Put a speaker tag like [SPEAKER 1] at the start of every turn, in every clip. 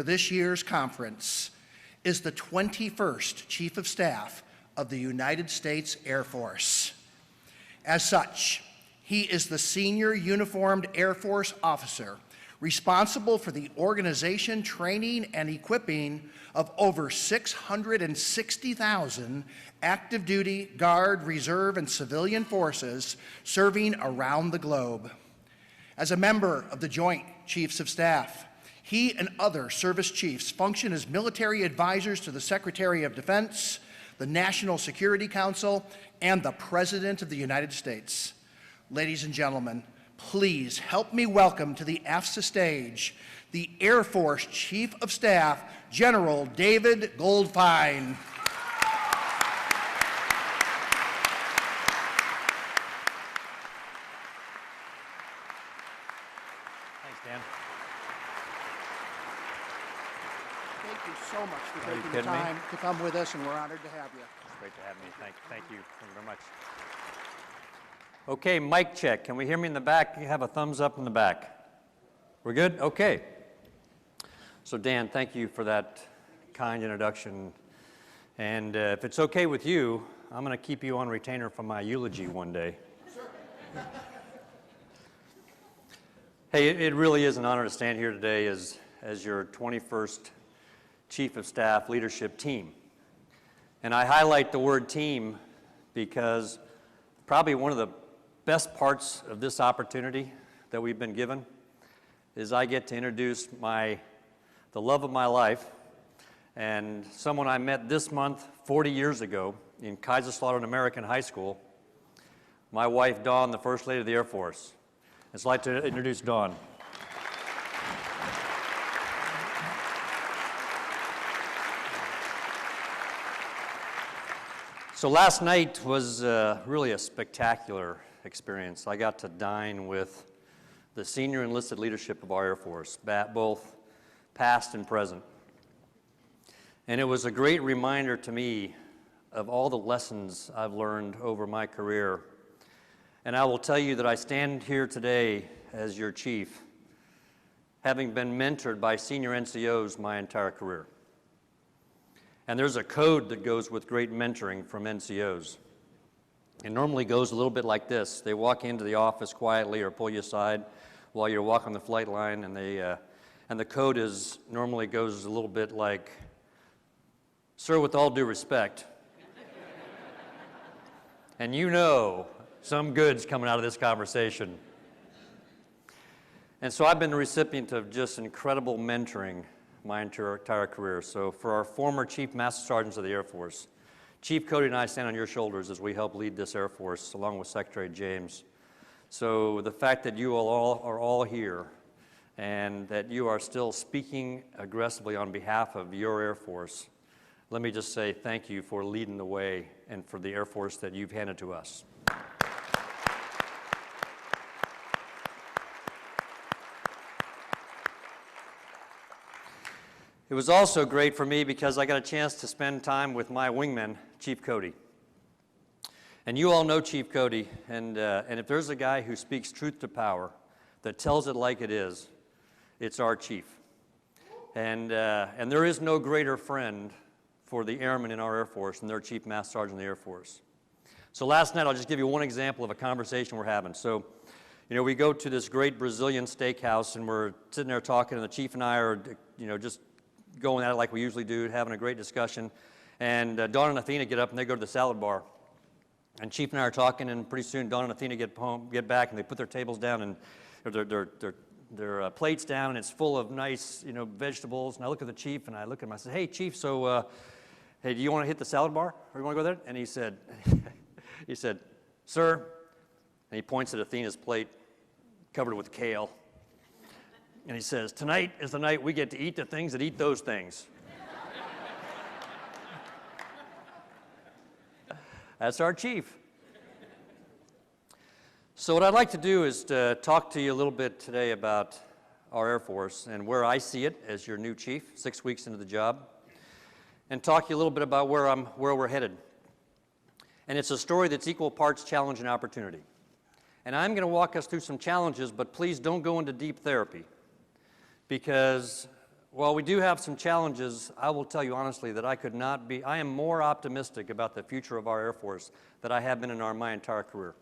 [SPEAKER 1] This year's conference is the 21st Chief of Staff of the United States Air Force. As such, he is the senior uniformed Air Force officer responsible for the organization, training, and equipping of over 660,000 active duty, Guard, Reserve, and civilian forces serving around the globe. As a member of the Joint Chiefs of Staff, he and other service chiefs function as military advisors to the Secretary of Defense, the National Security Council, and the President of the United States. Ladies and gentlemen, please help me welcome to the AFSA stage the Air Force Chief of Staff, General David Goldfine.
[SPEAKER 2] Thanks, Dan.
[SPEAKER 1] Thank you so much for taking the time to come with us, and we're honored to have you.
[SPEAKER 2] It's great to have me. Thank you. Thank you very much. Okay, mic check. Can we hear me in the back? You have a thumbs up in the back. We're good? Okay. So Dan, thank you for that kind introduction. And if it's okay with you, I'm going to keep you on retainer for my eulogy one day.
[SPEAKER 1] Sure.
[SPEAKER 2] Hey, it really is an honor to stand here today as your 21st Chief of Staff leadership team. And I highlight the word team because probably one of the best parts of this opportunity that we've been given is I get to introduce the love of my life and someone I met this month 40 years ago in Kaiserslautern American High School, my wife Dawn, the First Lady of the Air Force. I'd like to introduce Dawn. So last night was really a spectacular experience. I got to dine with the senior enlisted leadership of our Air Force, both past and present. And it was a great reminder to me of all the lessons I've learned over my career. And I will tell you that I stand here today as your chief, having been mentored by senior NCOs my entire career. And there's a code that goes with great mentoring from NCOs. It normally goes a little bit like this. They walk into the office quietly or pull you aside while you're walking the flight line, and the code normally goes a little bit like, "Sir, with all due respect," and you know some good's coming out of this conversation. And so I've been the recipient of just incredible mentoring my entire career. So for our former Chief Master Sergeants of the Air Force, Chief Cody and I stand on your shoulders as we help lead this Air Force along with Secretary James. So the fact that you all are all here and that you are still speaking aggressively on behalf of your Air Force, let me just say thank you for leading the way and for the Air Force that you've handed to us. It was also great for me because I got a chance to spend time with my wingman, Chief Cody. And you all know Chief Cody, and if there's a guy who speaks truth to power, that tells it like it is, it's our chief. And there is no greater friend for the airmen in our Air Force than their Chief Master Sergeant of the Air Force. So last night, I'll just give you one example of a conversation we're having. So, you know, we go to this great Brazilian steakhouse, and we're sitting there talking, and the chief and I are, you know, just going at it like we usually do, having a great discussion. And Dawn and Athena get up and they go to the salad bar. And Chief and I are talking, and pretty soon Dawn and Athena get back, and they put their tables down and their plates down, and it's full of nice, you know, vegetables. And I look at the chief and I look at him. I said, "Hey, Chief, so hey, do you want to hit the salad bar, or you want to go there?" And he said, "Sir," and he points at Athena's plate covered with kale. And he says, "Tonight is the night we get to eat the things that eat those things." That's our chief. So what I'd like to do is to talk to you a little bit today about our Air Force and where I see it as your new chief, 6 weeks into the job, and talk to you a little bit about where we're headed. And it's a story that's equal parts challenge and opportunity. And I'm going to walk us through some challenges, but please don't go into deep therapy, because while we do have some challenges, I will tell you honestly that I am more optimistic about the future of our Air Force than I have been in my entire career.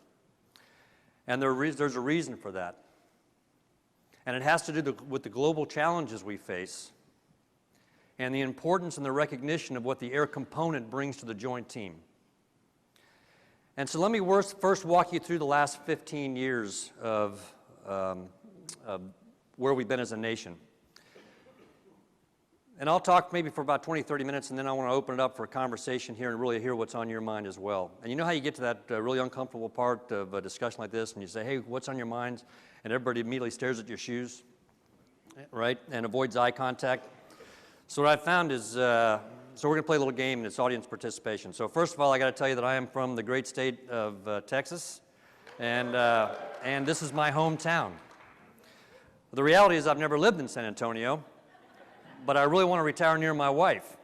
[SPEAKER 2] And there's a reason for that. And it has to do with the global challenges we face and the importance and the recognition of what the air component brings to the joint team. And so let me first walk you through the last 15 years of where we've been as a nation. And I'll talk maybe for about 20, 30 minutes, and then I want to open it up for a conversation here and really hear what's on your mind as well. And you know how you get to that really uncomfortable part of a discussion like this, and you say, hey, what's on your minds? And everybody immediately stares at your shoes, right, and avoids eye contact. So what I found is, so we're going to play a little game, and it's audience participation. So first of all, I got to tell you that I am from the great state of Texas, and this is my hometown. The reality is I've never lived in San Antonio, but I really want to retire near my wife.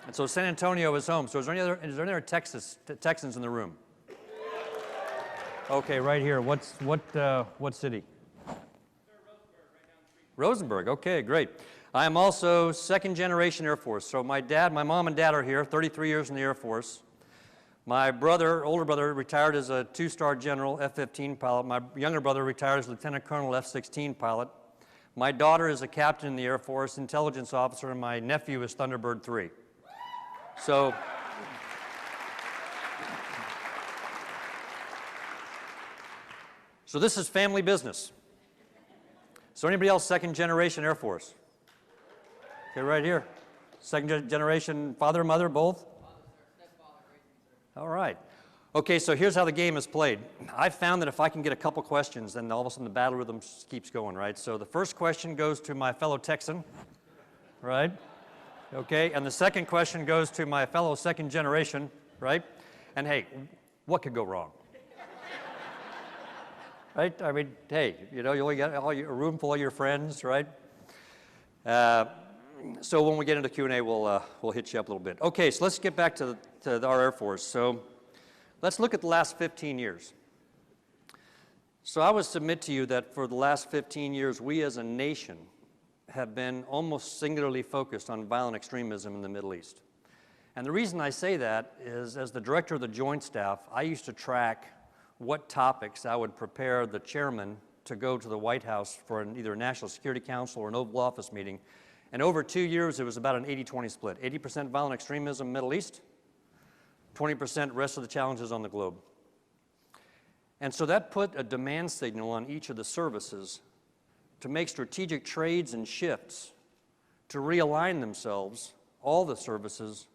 [SPEAKER 2] And so San Antonio is home. So is there any other Texans in the room? Okay, right here. What city? Rosenberg, okay, great. I am also second generation Air Force. So my mom and dad are here, 33 years in the Air Force. My older brother, retired as a 2-star general, F-15 pilot. My younger brother retired as lieutenant colonel, F-16 pilot. My daughter is a captain in the Air Force, intelligence officer, and my nephew is Thunderbird 3. So this is family business. So anybody else second generation Air Force? Okay, right here. Second generation father, mother, both? All right. Okay, so here's how the game is played. I've found that if I can get a couple questions, then all of a sudden the battle rhythm keeps going, right? So the first question goes to my fellow Texan, right? Okay, and the second question goes to my fellow second generation, right? And hey, what could go wrong? Right? I mean, hey, you know, you only got a room full of your friends, right? So when we get into Q&A, we'll hit you up a little bit. Okay, so let's get back to our Air Force. So let's look at the last 15 years. So I would submit to you that for the last 15 years, we as a nation have been almost singularly focused on violent extremism in the Middle East. And the reason I say that is, as the director of the Joint Staff, I used to track what topics I would prepare the chairman to go to the White House for either a National Security Council or an Oval Office meeting. And over 2 years, it was about an 80-20 split. 80% violent extremism, Middle East, 20% rest of the challenges on the globe. And so that put a demand signal on each of the services to make strategic trades and shifts to realign themselves, all the services,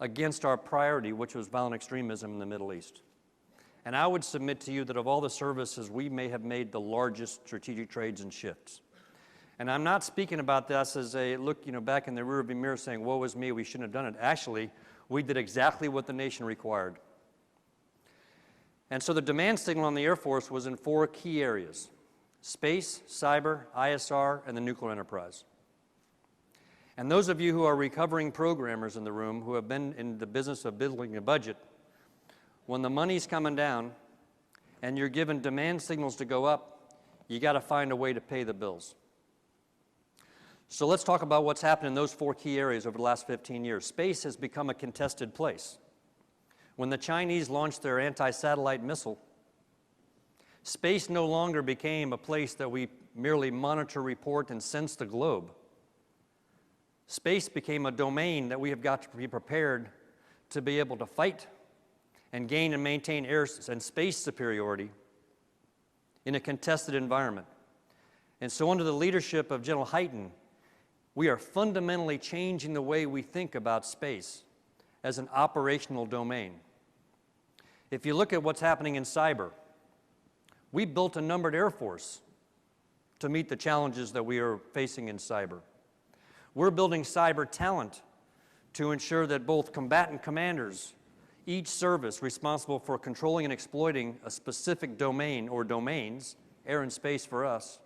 [SPEAKER 2] against our priority, which was violent extremism in the Middle East. And I would submit to you that of all the services, we may have made the largest strategic trades and shifts. And I'm not speaking about this as a look, back in the rearview mirror saying, woe is me, we shouldn't have done it. Actually, we did exactly what the nation required. And so the demand signal on the Air Force was in 4 key areas: space, cyber, ISR, and the nuclear enterprise. And those of you who are recovering programmers in the room who have been in the business of building a budget, when the money's coming down and you're given demand signals to go up, you got to find a way to pay the bills. So let's talk about what's happened in those 4 key areas over the last 15 years. Space has become a contested place. When the Chinese launched their anti-satellite missile, space no longer became a place that we merely monitor, report, and sense the globe. Space became a domain that we have got to be prepared to be able to fight and gain and maintain air and space superiority in a contested environment. And so under the leadership of General Hyten, we are fundamentally changing the way we think about space as an operational domain. If you look at what's happening in cyber, we built a numbered Air Force to meet the challenges that we are facing in cyber. We're building cyber talent to ensure that both combatant commanders, each service responsible for controlling and exploiting a specific domain or domains, air and space for us,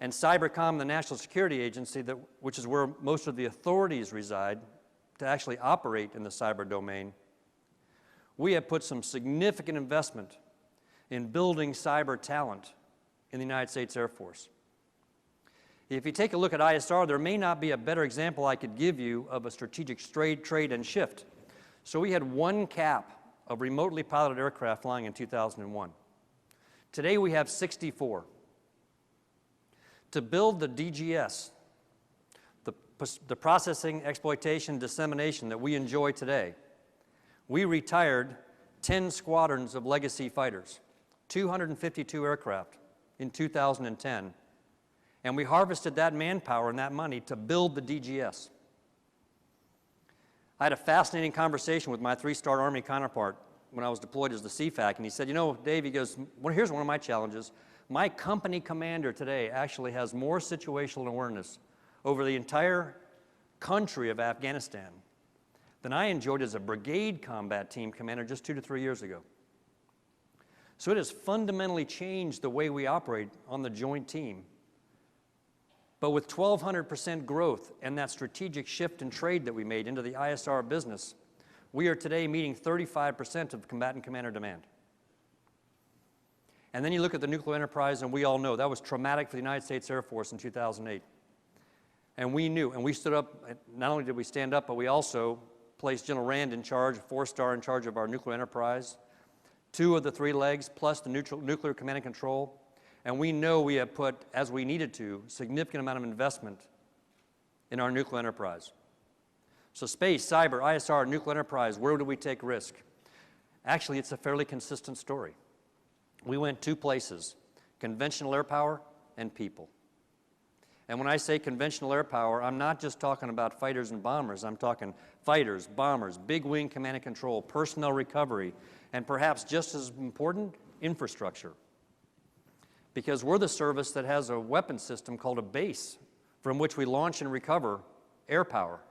[SPEAKER 2] and Cybercom, the National Security Agency, which is where most of the authorities reside to actually operate in the cyber domain, we have put some significant investment in building cyber talent in the United States Air Force. If you take a look at ISR, there may not be a better example I could give you of a strategic trade and shift. So we had one cap of remotely piloted aircraft flying in 2001. Today we have 64. To build the DGS, the processing, exploitation, dissemination that we enjoy today, we retired 10 squadrons of legacy fighters, 252 aircraft in 2010, and we harvested that manpower and that money to build the DGS. I had a fascinating conversation with my three-star Army counterpart when I was deployed as the CFAC, and he said, you know, Dave, he goes, well, here's one of my challenges. My company commander today actually has more situational awareness over the entire country of Afghanistan than I enjoyed as a brigade combat team commander just 2 to 3 years ago. So it has fundamentally changed the way we operate on the joint team. But with 1,200% growth and that strategic shift in trade that we made into the ISR business, we are today meeting 35% of combatant commander demand. And then you look at the nuclear enterprise, and we all know that was traumatic for the United States Air Force in 2008. And we knew, and we stood up, not only did we stand up, but we also placed General Rand in charge, 4-star in charge of our nuclear enterprise, 2 of the 3 legs, plus the nuclear command and control. And we know we have put, as we needed to, significant amount of investment in our nuclear enterprise. So space, cyber, ISR, nuclear enterprise, where do we take risk? Actually, it's a fairly consistent story. We went 2 places, conventional air power and people. And when I say conventional air power, I'm not just talking about fighters and bombers. I'm talking fighters, bombers, big wing command and control, personnel recovery, and perhaps just as important, infrastructure. Because we're the service that has a weapon system called a base from which we launch and recover air power.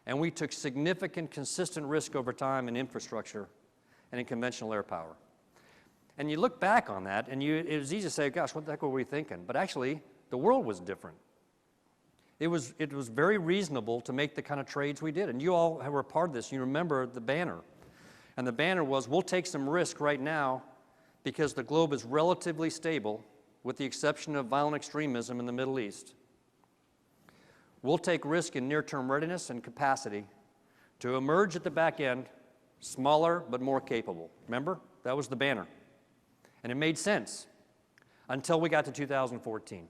[SPEAKER 2] And we took significant, consistent risk over time in infrastructure and in conventional air power. And you look back on that, and it was easy to say, gosh, what the heck were we thinking? But actually, the world was different. It was very reasonable to make the kind of trades we did. And you all were a part of this. You remember the banner. And the banner was, we'll take some risk right now because the globe is relatively stable, with the exception of violent extremism in the Middle East. We'll take risk in near-term readiness and capacity to emerge at the back end, smaller but more capable. Remember? That was the banner. And it made sense until we got to 2014.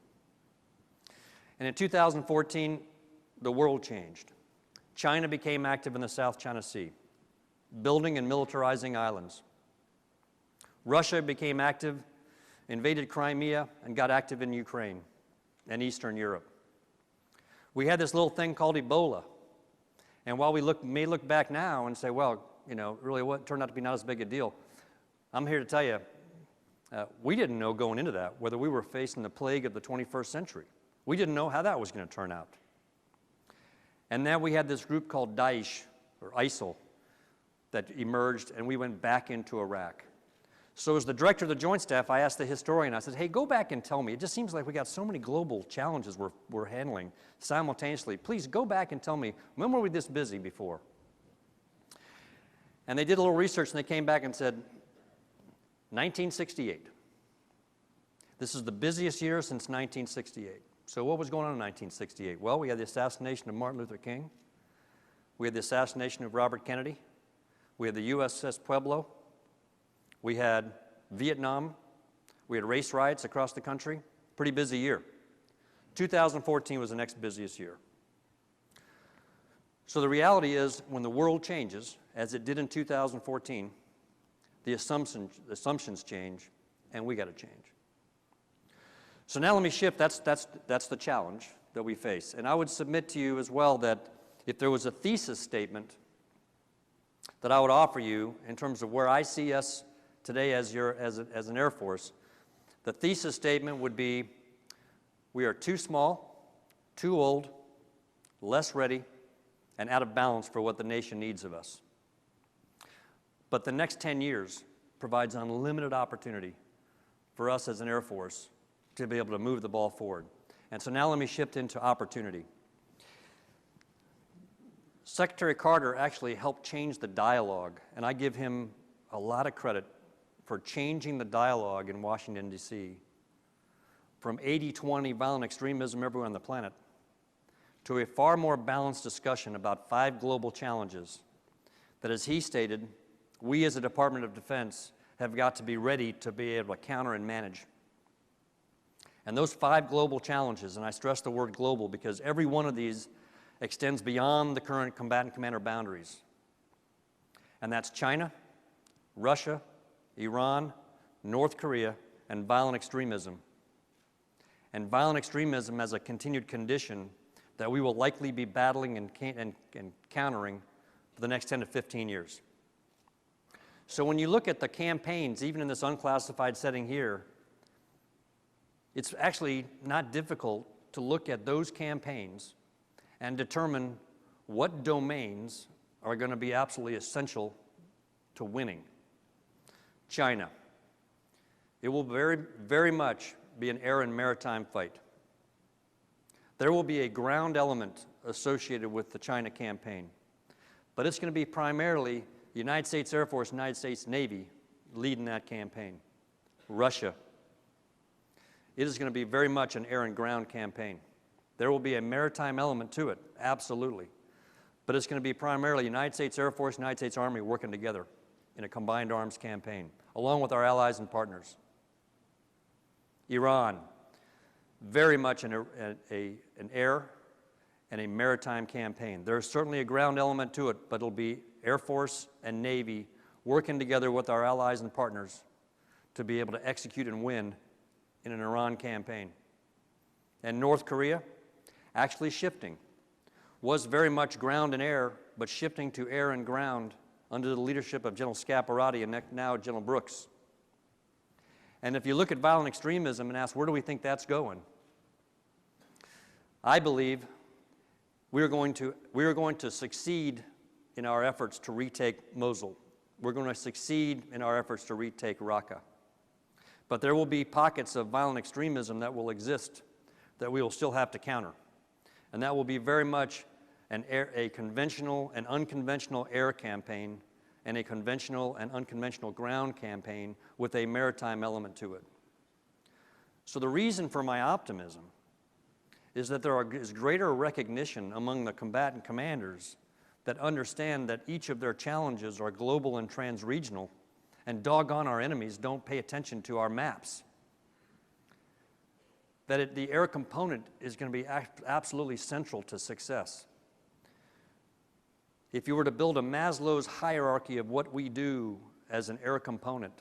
[SPEAKER 2] And in 2014, the world changed. China became active in the South China Sea, building and militarizing islands. Russia became active, invaded Crimea, and got active in Ukraine and Eastern Europe. We had this little thing called Ebola. And while we may look back now and say, well, you know, really what turned out to be not as big a deal, I'm here to tell you, we didn't know going into that whether we were facing the plague of the 21st century. We didn't know how that was going to turn out. And then we had this group called Daesh, or ISIL, that emerged, and we went back into Iraq. So as the director of the Joint Staff, I asked the historian, I said, hey, go back and tell me. It just seems like we got so many global challenges we're handling simultaneously. Please go back and tell me, when were we this busy before? And they did a little research, and they came back and said, 1968. This is the busiest year since 1968. So what was going on in 1968? Well, we had the assassination of Martin Luther King. We had the assassination of Robert Kennedy. We had the USS Pueblo. We had Vietnam. We had race riots across the country. Pretty busy year. 2014 was the next busiest year. So the reality is, when the world changes, as it did in 2014, the assumptions change, and we got to change. So now let me shift. That's the challenge that we face. And I would submit to you as well that if there was a thesis statement that I would offer you in terms of where I see us today as an Air Force, the thesis statement would be, we are too small, too old, less ready, and out of balance for what the nation needs of us. But the next 10 years provides unlimited opportunity for us as an Air Force to be able to move the ball forward. And so now let me shift into opportunity. Secretary Carter actually helped change the dialogue, and I give him a lot of credit for changing the dialogue in Washington, D.C. from 80-20 violent extremism everywhere on the planet to a far more balanced discussion about 5 global challenges that, as he stated, we as a Department of Defense have got to be ready to be able to counter and manage. And those 5 global challenges, and I stress the word global because every one of these extends beyond the current combatant commander boundaries. And that's China, Russia, Iran, North Korea, and violent extremism. And violent extremism as a continued condition that we will likely be battling and countering for the next 10 to 15 years. So when you look at the campaigns, even in this unclassified setting here, it's actually not difficult to look at those campaigns and determine what domains are going to be absolutely essential to winning. China. It will very, very much be an air and maritime fight. There will be a ground element associated with the China campaign, but it's going to be primarily the United States Air Force, United States Navy leading that campaign. Russia. It is going to be very much an air and ground campaign. There will be a maritime element to it, absolutely. But it's going to be primarily United States Air Force, United States Army working together in a combined arms campaign, along with our allies and partners. Iran, very much an air and a maritime campaign. There's certainly a ground element to it, but it'll be Air Force and Navy working together with our allies and partners to be able to execute and win in an Iran campaign. And North Korea, actually shifting, was very much ground and air, but shifting to air and ground under the leadership of General Scaparrotti and now General Brooks. And if you look at violent extremism and ask, where do we think that's going? I believe we are going to succeed in our efforts to retake Mosul. We're going to succeed in our efforts to retake Raqqa. But there will be pockets of violent extremism that will exist that we will still have to counter. And that will be very much a conventional and unconventional air campaign and a conventional and unconventional ground campaign with a maritime element to it. So the reason for my optimism is that there is greater recognition among the combatant commanders that understand that each of their challenges are global and trans-regional, and doggone our enemies don't pay attention to our maps. That the air component is going to be absolutely central to success. If you were to build a Maslow's hierarchy of what we do as an air component,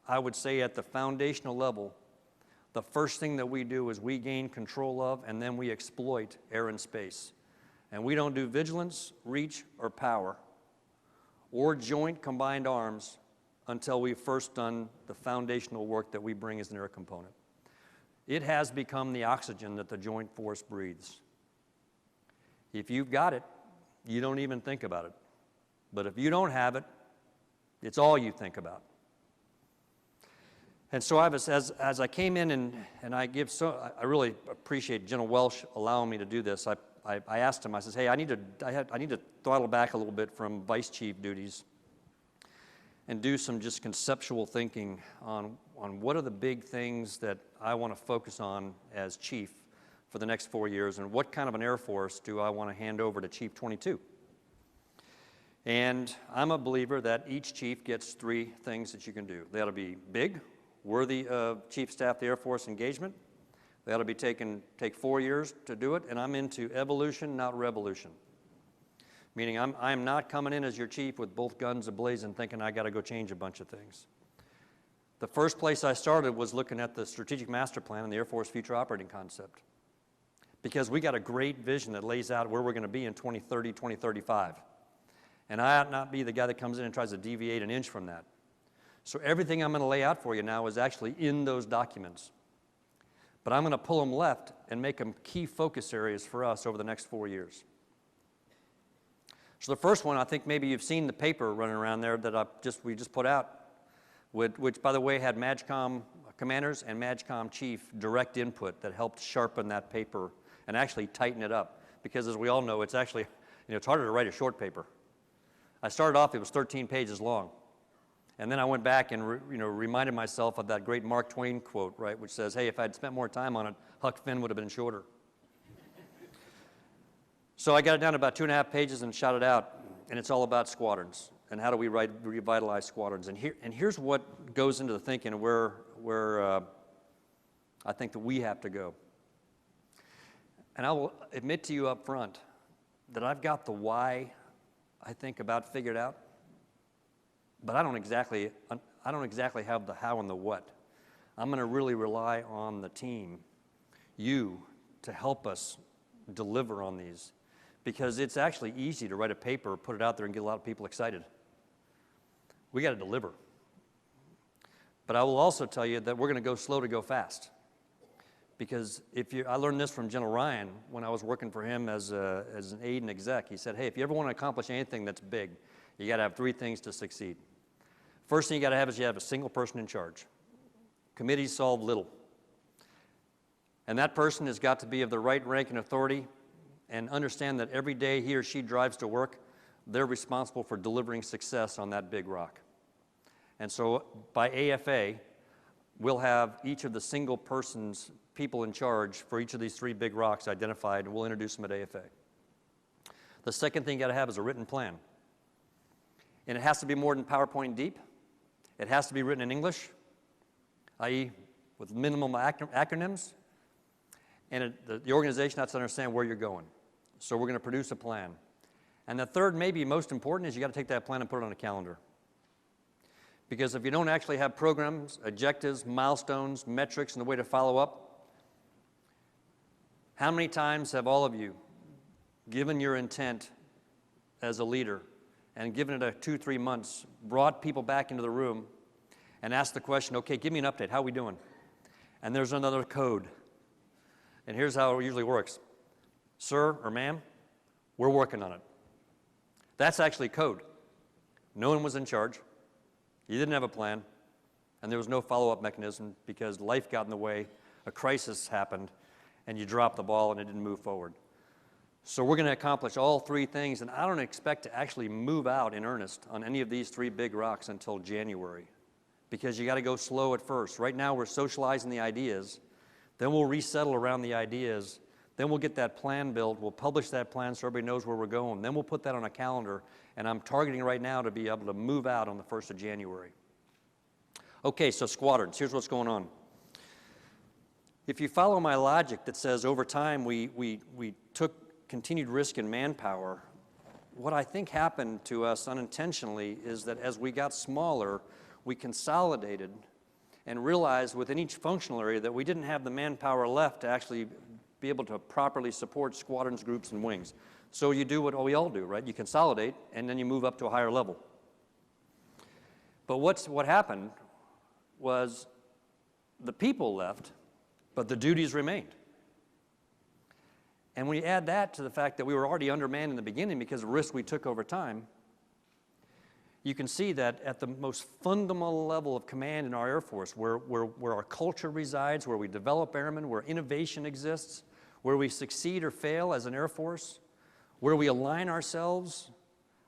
[SPEAKER 2] I would say at the foundational level, the first thing that we do is we gain control of and then we exploit air and space. And we don't do vigilance, reach, or power, or joint combined arms until we've first done the foundational work that we bring as an air component. It has become the oxygen that the joint force breathes. If you've got it, you don't even think about it. But if you don't have it, it's all you think about. And so as I came in and I really appreciate General Welsh allowing me to do this. I asked him, I says, hey, I need to throttle back a little bit from vice chief duties and do some just conceptual thinking on what are the big things that I want to focus on as chief for the next 4 years, and what kind of an Air Force do I want to hand over to Chief 22. And I'm a believer that each chief gets 3 things that you can do. They ought to be big, worthy of Chief Staff of the Air Force engagement. They ought to be take 4 years to do it, and I'm into evolution, not revolution. Meaning I'm not coming in as your chief with both guns ablazing thinking I got to go change a bunch of things. The first place I started was looking at the Strategic Master Plan and the Air Force Future Operating Concept, because we got a great vision that lays out where we're going to be in 2030, 2035. And I ought not be the guy that comes in and tries to deviate an inch from that. So everything I'm going to lay out for you now is actually in those documents. But I'm going to pull them left and make them key focus areas for us over the next 4 years. So the first one, I think maybe you've seen the paper running around there that we just put out, which by the way had MAGCOM commanders and MAGCOM chief direct input that helped sharpen that paper and actually tighten it up. Because as we all know, it's actually, it's harder to write a short paper. I started off, it was 13 pages long. And then I went back and reminded myself of that great Mark Twain quote, right, which says, hey, if I'd spent more time on it, Huck Finn would have been shorter. So I got it down to about 2.5 pages and shot it out, and it's all about squadrons and how do we revitalize squadrons. And here's what goes into the thinking and where I think that we have to go. And I will admit to you up front that I've got the why, I think, about figured out, but I don't exactly have the how and the what. I'm going to really rely on the team, you, to help us deliver on these, because it's actually easy to write a paper, put it out there, and get a lot of people excited. We got to deliver. But I will also tell you that we're going to go slow to go fast. Because I learned this from General Ryan when I was working for him as an aide and exec. He said, hey, if you ever want to accomplish anything that's big, you got to have 3 things to succeed. First thing you got to have is you have a single person in charge. Committees solve little. And that person has got to be of the right rank and authority and understand that every day he or she drives to work, they're responsible for delivering success on that big rock. And so by AFA, we'll have each of the single person's people in charge for each of these 3 big rocks identified, and we'll introduce them at AFA. The second thing you got to have is a written plan. And it has to be more than PowerPoint deep. It has to be written in English, i.e. with minimum acronyms. And the organization has to understand where you're going. So we're going to produce a plan. And the third, maybe most important, is you got to take that plan and put it on a calendar. Because if you don't actually have programs, objectives, milestones, metrics, and a way to follow up, how many times have all of you given your intent as a leader and given it a 2-3 months, brought people back into the room and asked the question, okay, give me an update, how are we doing? And there's another code. And here's how it usually works. Sir or ma'am, we're working on it. That's actually code. No one was in charge. You didn't have a plan, and there was no follow-up mechanism because life got in the way, a crisis happened, and you dropped the ball and it didn't move forward. So we're going to accomplish all 3 things, and I don't expect to actually move out in earnest on any of these 3 big rocks until January, because you got to go slow at first. Right now we're socializing the ideas, then we'll resettle around the ideas, then we'll get that plan built, we'll publish that plan so everybody knows where we're going, then we'll put that on a calendar, and I'm targeting right now to be able to move out on the 1st of January. Okay, so squadrons, here's what's going on. If you follow my logic that says over time we took continued risk in manpower, what I think happened to us unintentionally is that as we got smaller, we consolidated and realized within each functional area that we didn't have the manpower left to actually be able to properly support squadrons, groups, and wings. So you do what we all do, right? You consolidate, and then you move up to a higher level. But what happened was the people left, but the duties remained. And when you add that to the fact that we were already undermanned in the beginning because of risks we took over time, you can see that at the most fundamental level of command in our Air Force, where our culture resides, where we develop airmen, where innovation exists, where we succeed or fail as an Air Force, where we align ourselves.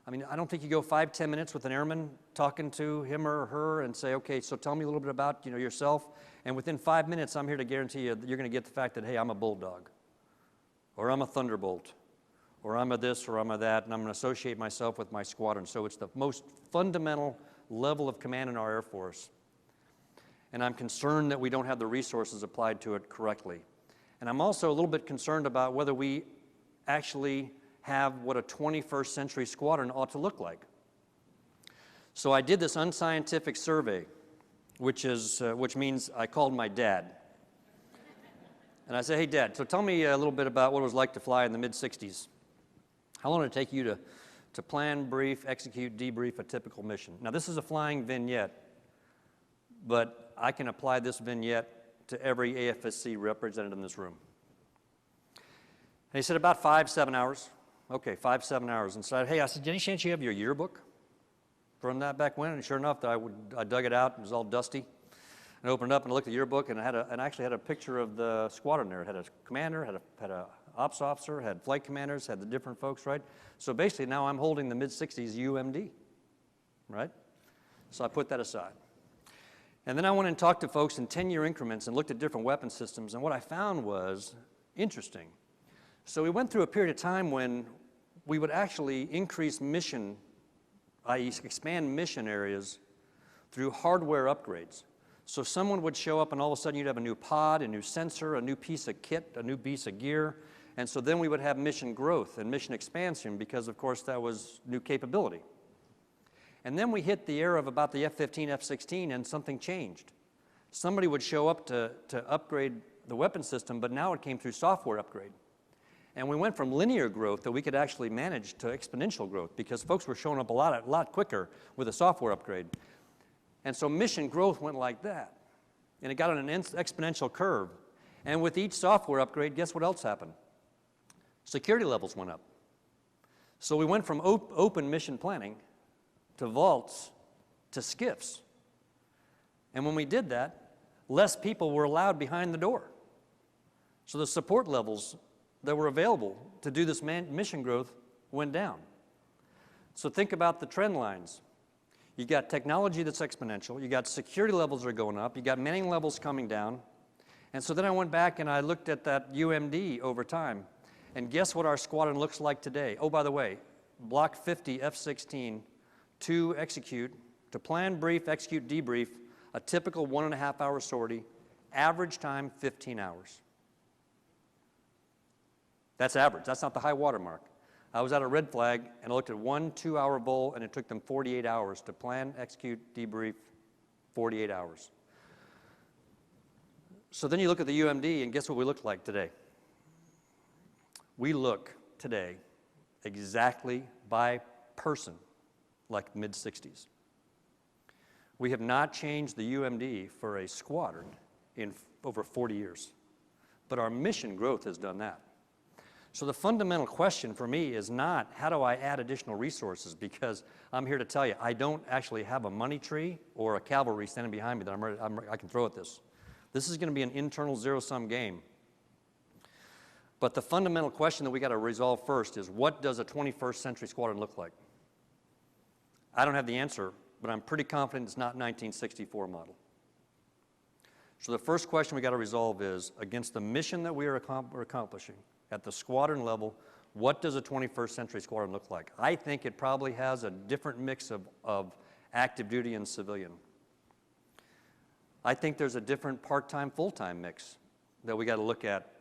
[SPEAKER 2] I mean, I don't think you go 5-10 minutes with an airman talking to him or her and say, okay, so tell me a little bit about yourself. And within 5 minutes, I'm here to guarantee you that you're going to get the fact that, hey, I'm a bulldog, or I'm a thunderbolt, or I'm a this, or I'm a that, and I'm going to associate myself with my squadron. So it's the most fundamental level of command in our Air Force. And I'm concerned that we don't have the resources applied to it correctly. And I'm also a little bit concerned about whether we actually have what a 21st century squadron ought to look like. So I did this unscientific survey, which means I called my dad. And I said, hey, Dad, so tell me a little bit about what it was like to fly in the mid-'60s. How long did it take you to plan, brief, execute, debrief a typical mission? Now, this is a flying vignette, but I can apply this vignette to every AFSC represented in this room. And he said, about 5-7 hours. Okay, 5-7 hours. And said, hey, I said, any chance you have your yearbook from that back when? And sure enough, I dug it out. It was all dusty. And opened it up and looked at the yearbook, and I actually had a picture of the squadron there. It had a commander, had a ops officer, had flight commanders, had the different folks, right? So basically now I'm holding the mid-'60s UMD, right? So I put that aside. And then I went and talked to folks in 10-year increments and looked at different weapon systems, and what I found was interesting. So we went through a period of time when we would actually increase mission, i.e. expand mission areas through hardware upgrades. So someone would show up and all of a sudden you'd have a new pod, a new sensor, a new piece of kit, a new piece of gear, and so then we would have mission growth and mission expansion because of course that was new capability. And then we hit the era of about the F-15, F-16 and something changed. Somebody would show up to upgrade the weapon system, but now it came through software upgrade. And we went from linear growth that we could actually manage to exponential growth because folks were showing up a lot quicker with a software upgrade. And so mission growth went like that. And it got on an exponential curve. And with each software upgrade, guess what else happened? Security levels went up. So we went from open mission planning to vaults to SCIFs. And when we did that, less people were allowed behind the door. So the support levels that were available to do this mission growth went down. So think about the trend lines. You got technology that's exponential, you got security levels that are going up, you got manning levels coming down. And so then I went back and I looked at that UMD over time. And guess what our squadron looks like today? Oh, by the way, Block 50 F-16 to execute, to plan, brief, execute, debrief, a typical 1.5 hour sortie, average time 15 hours. That's average, that's not the high water mark. I was at a red flag and I looked at 1 2-hour bowl and it took them 48 hours to plan, execute, debrief, 48 hours. So then you look at the UMD and guess what we look like today? We look today exactly by person like mid-60s. We have not changed the UMD for a squadron in over 40 years, but our mission growth has done that. So the fundamental question for me is not how do I add additional resources, because I'm here to tell you I don't actually have a money tree or a cavalry standing behind me that I can throw at this. This is going to be an internal zero-sum game. But the fundamental question that we got to resolve first is what does a 21st century squadron look like? I don't have the answer, but I'm pretty confident it's not 1964 model. So the first question we got to resolve is, against the mission that we are accomplishing at the squadron level, what does a 21st century squadron look like? I think it probably has a different mix of active duty and civilian. I think there's a different part-time, full-time mix that we got to look at.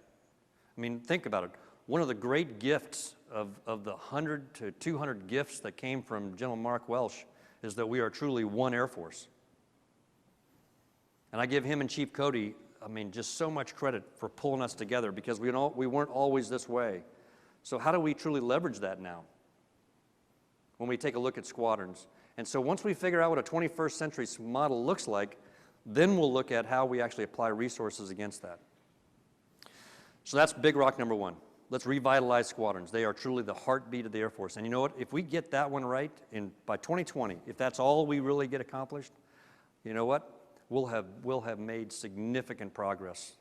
[SPEAKER 2] I mean, think about it. One of the great gifts of the 100 to 200 gifts that came from General Mark Welsh is that we are truly one Air Force. And I give him and Chief Cody, I mean, just so much credit for pulling us together because we weren't always this way. So how do we truly leverage that now when we take a look at squadrons? And so once we figure out what a 21st century model looks like, then we'll look at how we actually apply resources against that. So that's big rock number one. Let's revitalize squadrons. They are truly the heartbeat of the Air Force. And you know what? If we get that one right by 2020, if that's all we really get accomplished, you know what? We'll have made significant progress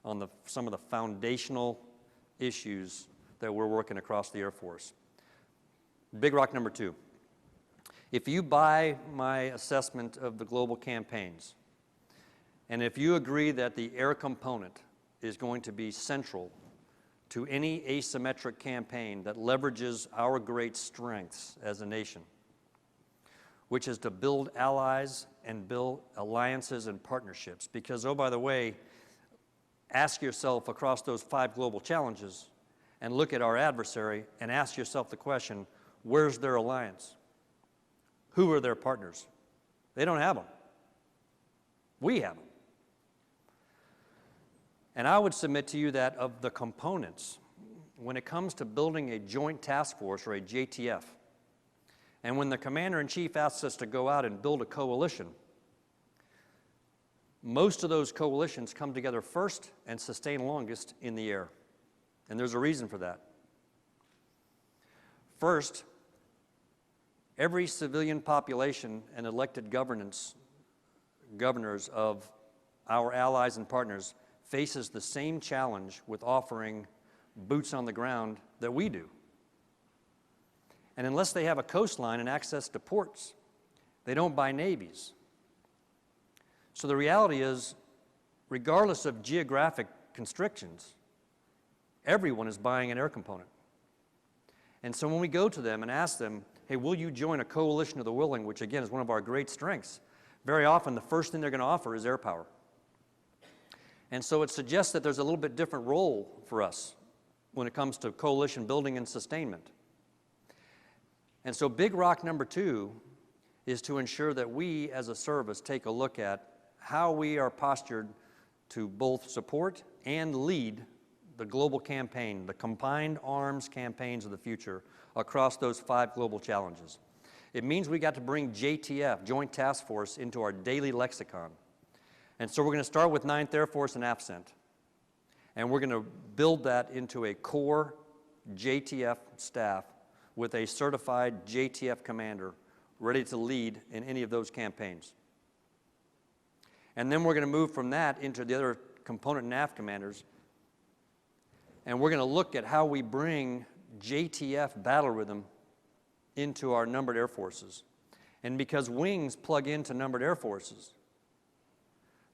[SPEAKER 2] on some of the foundational issues that we're working across the Air Force. Big rock number two. If you buy my assessment of the global campaigns, and if you agree that the air component is going to be central to any asymmetric campaign that leverages our great strengths as a nation, which is to build allies and build alliances and partnerships. Because, oh, by the way, ask yourself across those 5 global challenges and look at our adversary and ask yourself the question, where's their alliance? Who are their partners? They don't have them. We have them. And I would submit to you that of the components, when it comes to building a joint task force or a JTF, and when the commander-in-chief asks us to go out and build a coalition, most of those coalitions come together first and sustain longest in the air. And there's a reason for that. First, every civilian population and elected governors of our allies and partners faces the same challenge with offering boots on the ground that we do. And unless they have a coastline and access to ports, They don't buy navies. So the reality is, regardless of geographic constrictions, everyone is buying an air component. And so when we go to them and ask them, hey, will you join a coalition of the willing, which again is one of our great strengths, very often the first thing they're going to offer is air power. And so it suggests that there's a little bit different role for us when it comes to coalition building and sustainment. And so big rock number 2 is to ensure that we as a service take a look at how we are postured to both support and lead the global campaign, the combined arms campaigns of the future across those 5 global challenges. It means we got to bring JTF, Joint Task Force, into our daily lexicon. And so we're going to start with 9th Air Force and AFSA. And we're going to build that into a core JTF staff with a certified JTF commander ready to lead in any of those campaigns. And then we're going to move from that into the other component NAF commanders. And we're going to look at how we bring JTF battle rhythm into our numbered air forces. And because wings plug into numbered air forces,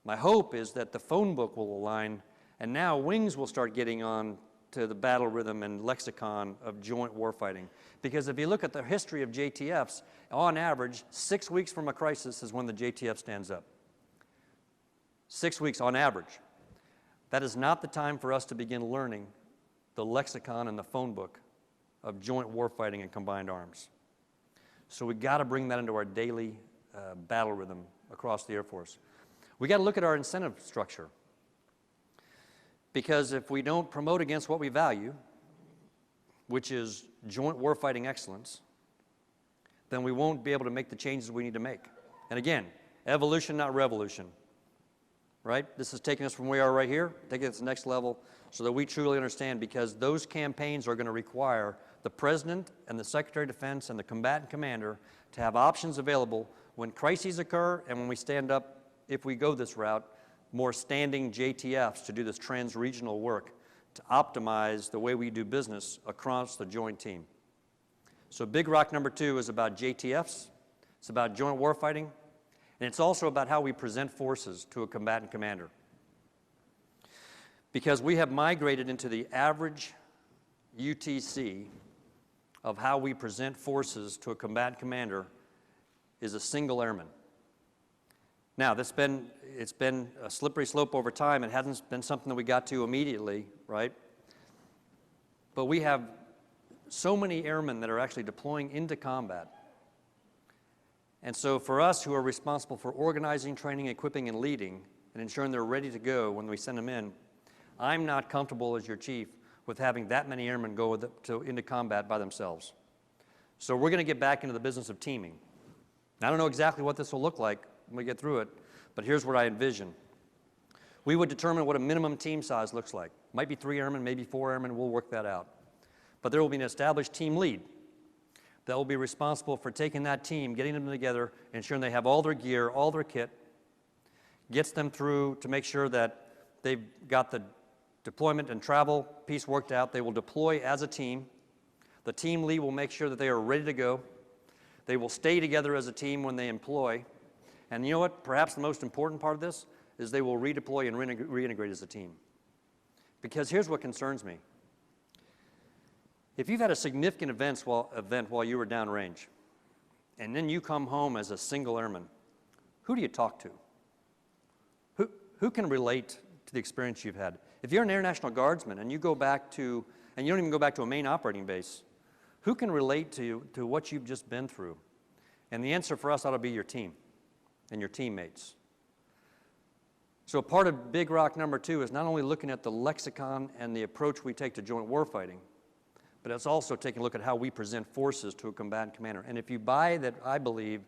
[SPEAKER 2] my hope is that the phone book will align, and now wings will start getting on to the battle rhythm and lexicon of joint warfighting. Because if you look at the history of JTFs, on average, 6 weeks from a crisis is when the JTF stands up. 6 weeks on average. That is not the time for us to begin learning the lexicon and the phone book of joint warfighting and combined arms. So we got to bring that into our daily battle rhythm across the Air Force. We got to look at our incentive structure. Because if we don't promote against what we value, which is joint warfighting excellence, then we won't be able to make the changes we need to make. And again, evolution, not revolution. Right? This is taking us from where we are right here, taking it to the next level so that we truly understand, because those campaigns are going to require the President and the Secretary of Defense and the combatant commander to have options available when crises occur and when we stand up, if we go this route, more standing JTFs to do this trans-regional work to optimize the way we do business across the joint team. So big rock number 2 is about JTFs, it's about joint warfighting, and it's also about how we present forces to a combatant commander. Because we have migrated into the average UTC of how we present forces to a combatant commander is a single airman. Now, it's been a slippery slope over time. It hasn't been something that we got to immediately, right? But we have so many airmen that are actually deploying into combat. And so for us who are responsible for organizing, training, equipping, and leading, and ensuring they're ready to go when we send them in, I'm not comfortable as your chief with having that many airmen go into combat by themselves. So we're going to get back into the business of teaming. I don't know exactly what this will look like when we get through it, but here's what I envision. We would determine what a minimum team size looks like. Might be 3 airmen, maybe 4 airmen, we'll work that out. But there will be an established team lead that will be responsible for taking that team, getting them together, ensuring they have all their gear, all their kit, gets them through to make sure that they've got the deployment and travel piece worked out. They will deploy as a team. The team lead will make sure that they are ready to go. They will stay together as a team when they employ. And you know what? Perhaps the most important part of this is they will redeploy and reintegrate as a team. Because here's what concerns me. If you've had a significant event while you were downrange, and then you come home as a single airman, who do you talk to? Who can relate to the experience you've had? If you're an Air National Guardsman and you go back to, and you don't even go back to a main operating base, who can relate to what you've just been through? And the answer for us ought to be your team and your teammates. So part of Big Rock number 2 is not only looking at the lexicon and the approach we take to joint warfighting, but it's also taking a look at how we present forces to a combatant commander. And if you buy that, I believe,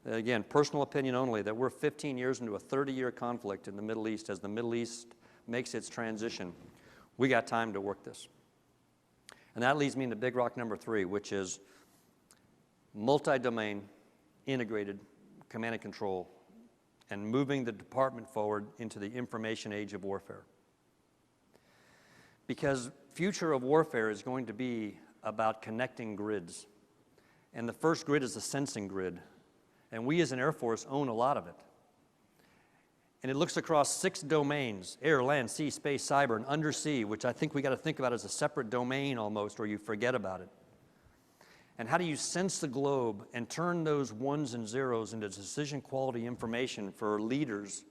[SPEAKER 2] again, personal opinion only, that we're 15 years into a 30-year conflict in the Middle East as the Middle East makes its transition, we got time to work this. And that leads me into Big Rock number 3, which is multi-domain, integrated command and control, and moving the department forward into the information age of warfare. Because future of warfare is going to be about connecting grids. And the first grid is the sensing grid. And we as an Air Force own a lot of it. And it looks across 6 domains: air, land, sea, space, cyber, and undersea, which I think we got to think about as a separate domain almost, or you forget about it. And how do you sense the globe and turn those ones and zeros into decision quality information for leaders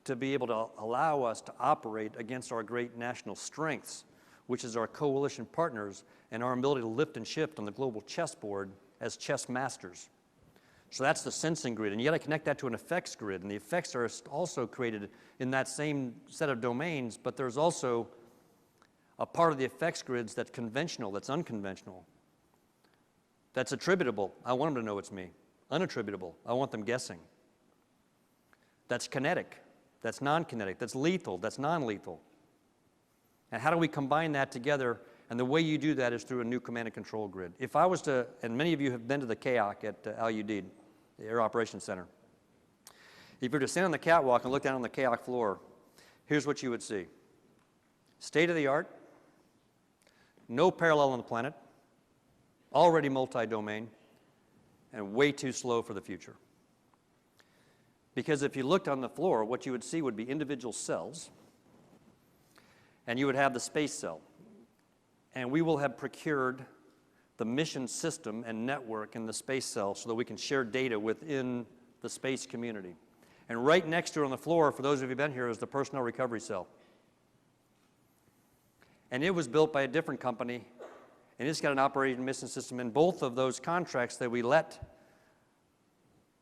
[SPEAKER 2] to be able to allow us to operate against our great national strengths, which is our coalition partners and our ability to lift and shift on the global chessboard as chess masters. So that's the sensing grid, and you got to connect that to an effects grid, and the effects are also created in that same set of domains, but there's also a part of the effects grids that's conventional, that's unconventional, that's attributable. I want them to know it's me. Unattributable. I want them guessing. That's kinetic. That's non-kinetic. That's lethal. That's non-lethal. And how do we combine that together? And the way you do that is through a new command and control grid. If I was to, and many of you have been to the CAOC at LUD, the Air Operations Center. If you were to stand on the catwalk and look down on the CAOC floor, here's what you would see. State of the art, no parallel on the planet, already multi-domain, and way too slow for the future. Because if you looked on the floor, what you would see would be individual cells, and you would have the space cell. And we will have procured the mission system and network in the space cell so that we can share data within the space community. And right next to it on the floor, for those of you who've been here, is the personnel recovery cell. And it was built by a different company, and it's got an operating mission system. In both of those contracts that we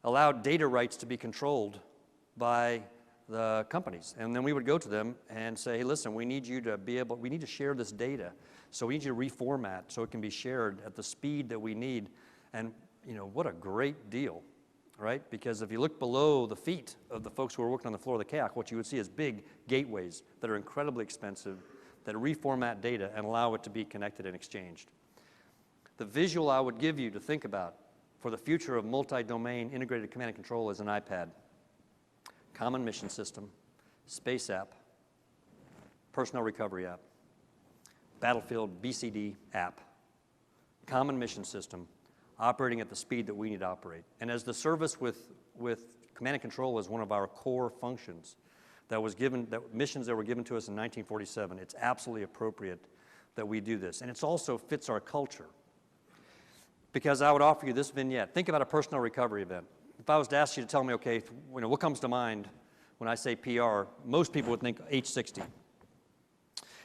[SPEAKER 2] allowed data rights to be controlled by the companies. And then we would go to them and say, hey, listen, we need you to we need to share this data. So we need you to reformat so it can be shared at the speed that we need. And, you know, what a great deal, right? Because if you look below the feet of the folks who are working on the floor of the CAOC, what you would see is big gateways that are incredibly expensive, that reformat data and allow it to be connected and exchanged. The visual I would give you to think about for the future of multi-domain integrated command and control is an iPad. Common mission system, space app, personnel recovery app, battlefield BCD app, common mission system, operating at the speed that we need to operate. And as the service with command and control is one of our core functions missions that were given to us in 1947, it's absolutely appropriate that we do this. And it also fits our culture. Because I would offer you this vignette. Think about a personnel recovery event. If I was to ask you to tell me, okay, what comes to mind when I say PR, most people would think H-60.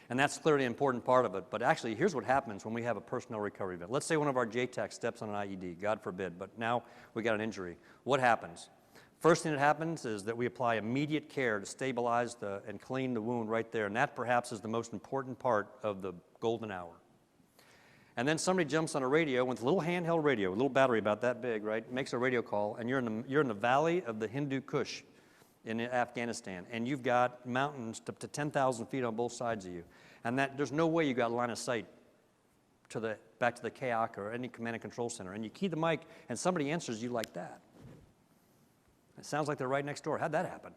[SPEAKER 2] And that's clearly an important part of it. But actually, here's what happens when we have a personnel recovery event. Let's say one of our JTACs steps on an IED, God forbid, but now we got an injury. What happens? First thing that happens is that we apply immediate care to stabilize and clean the wound right there. And that perhaps is the most important part of the golden hour. And then somebody jumps on a radio with a little handheld radio, a little battery about that big, right? Makes a radio call, and you're in the valley of the Hindu Kush in Afghanistan, and you've got mountains up to 10,000 feet on both sides of you. And there's no way you got line of sight back to the CAOC or any command and control center. And you key the mic, and somebody answers you like that. It sounds like they're right next door. How'd that happen?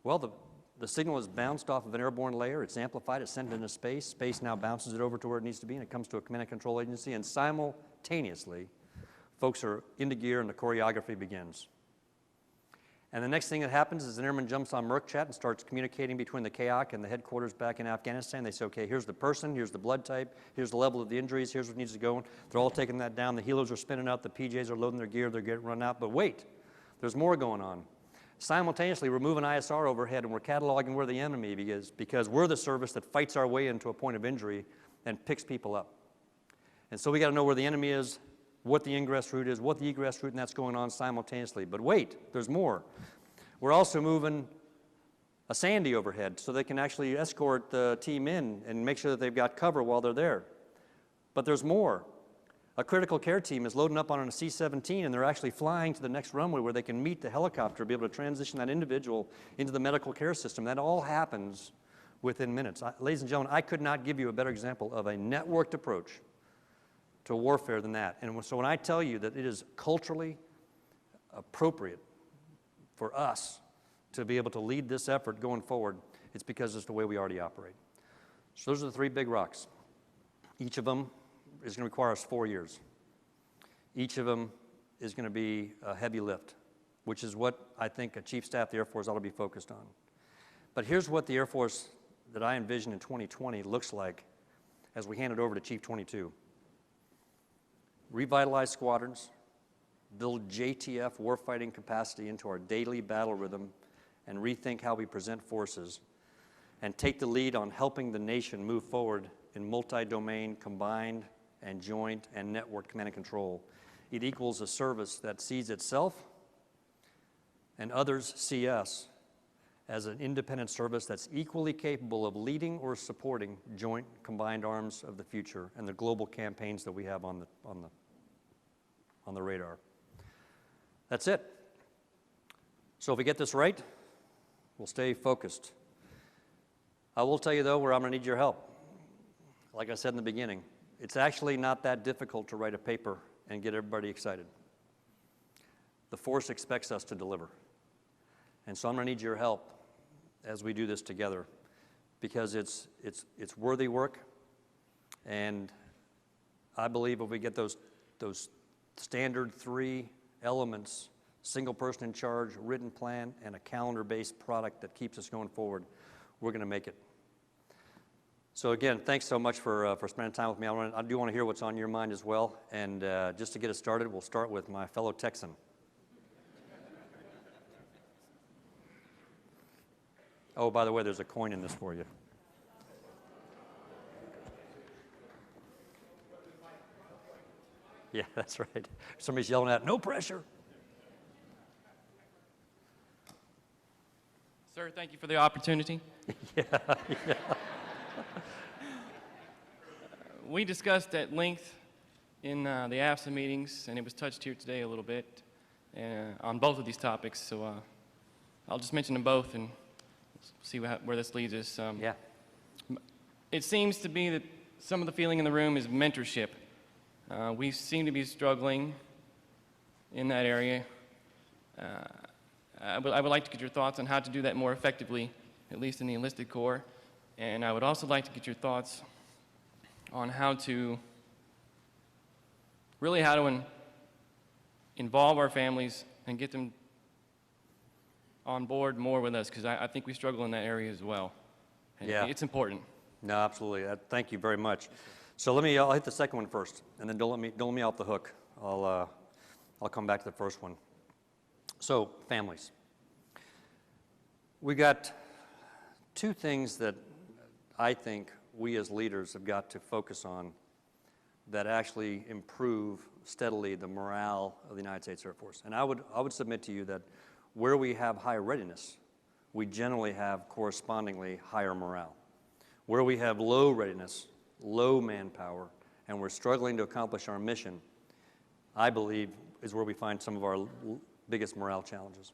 [SPEAKER 2] Well, the signal is bounced off of an airborne layer. It's amplified. It's sent into space. Space now bounces it over to where it needs to be, and it comes to a command and control agency. And simultaneously, folks are into gear, and the choreography begins. And the next thing that happens is an airman jumps on Merc Chat and starts communicating between the CAOC and the headquarters back in Afghanistan. They say, okay, here's the person, here's the blood type, here's the level of the injuries, here's what needs to go. They're all taking that down. The helos are spinning out. The PJs are loading their gear. They're getting run out. But wait, there's more going on. Simultaneously, we're moving ISR overhead, and we're cataloging where the enemy is, because we're the service that fights our way into a point of injury and picks people up. And so we got to know where the enemy is, what the ingress route is, what the egress route, and that's going on simultaneously. But wait, there's more. We're also moving a Sandy overhead so they can actually escort the team in and make sure that they've got cover while they're there. But there's more. A critical care team is loading up on a C-17, and they're actually flying to the next runway where they can meet the helicopter, be able to transition that individual into the medical care system. That all happens within minutes. Ladies and gentlemen, I could not give you a better example of a networked approach to warfare than that. And so when I tell you that it is culturally appropriate for us to be able to lead this effort going forward, it's because it's the way we already operate. So those are the three big rocks. Each of them is going to require us 4 years. Each of them is going to be a heavy lift. which is what I think a Chief Staff of the Air Force ought to be focused on. But here's what the Air Force that I envision in 2020 looks like as we hand it over to Chief 22. Revitalize squadrons, build JTF warfighting capacity into our daily battle rhythm, and rethink how we present forces, and take the lead on helping the nation move forward in multi-domain, combined, and joint, and network command and control. It equals a service that sees itself and others see us as an independent service that's equally capable of leading or supporting joint combined arms of the future and the global campaigns that we have on the radar. That's it. So if we get this right, we'll stay focused. I will tell you, though, where I'm going to need your help. Like I said in the beginning, it's actually not that difficult to write a paper and get everybody excited. The force expects us to deliver. And so I'm going to need your help as we do this together, because it's worthy work, and I believe if we get those standard 3 elements, single person in charge, written plan, and a calendar-based product that keeps us going forward, we're going to make it. So again, thanks so much for spending time with me. I do want to hear what's on your mind as well, and just to get us started, we'll start with my fellow Texan. Oh, by the way, there's a coin in this for you. Yeah, that's right. Somebody's yelling out, no pressure.
[SPEAKER 3] Sir, thank you for the opportunity.
[SPEAKER 2] Yeah.
[SPEAKER 3] We discussed at length in the AFSA meetings, and it was touched here today a little bit on both of these topics. So I'll just mention them both and see where this leads us.
[SPEAKER 2] Yeah.
[SPEAKER 3] It seems to be that some of the feeling in the room is mentorship. We seem to be struggling in that area. I would like to get your thoughts on how to do that more effectively, at least in the enlisted corps. And I would also like to get your thoughts on how to involve our families and get them on board more with us, because I think we struggle in that area as well. And
[SPEAKER 2] Yeah.
[SPEAKER 3] it's important.
[SPEAKER 2] No, absolutely. Thank you very much. So I'll hit the second one first, and then don't let me off the hook. I'll come back to the first one. So families. We got 2 things that I think we as leaders have got to focus on that actually improve steadily the morale of the United States Air Force. And I would submit to you that where we have high readiness, we generally have correspondingly higher morale. Where we have low readiness, low manpower, and we're struggling to accomplish our mission, I believe is where we find some of our biggest morale challenges.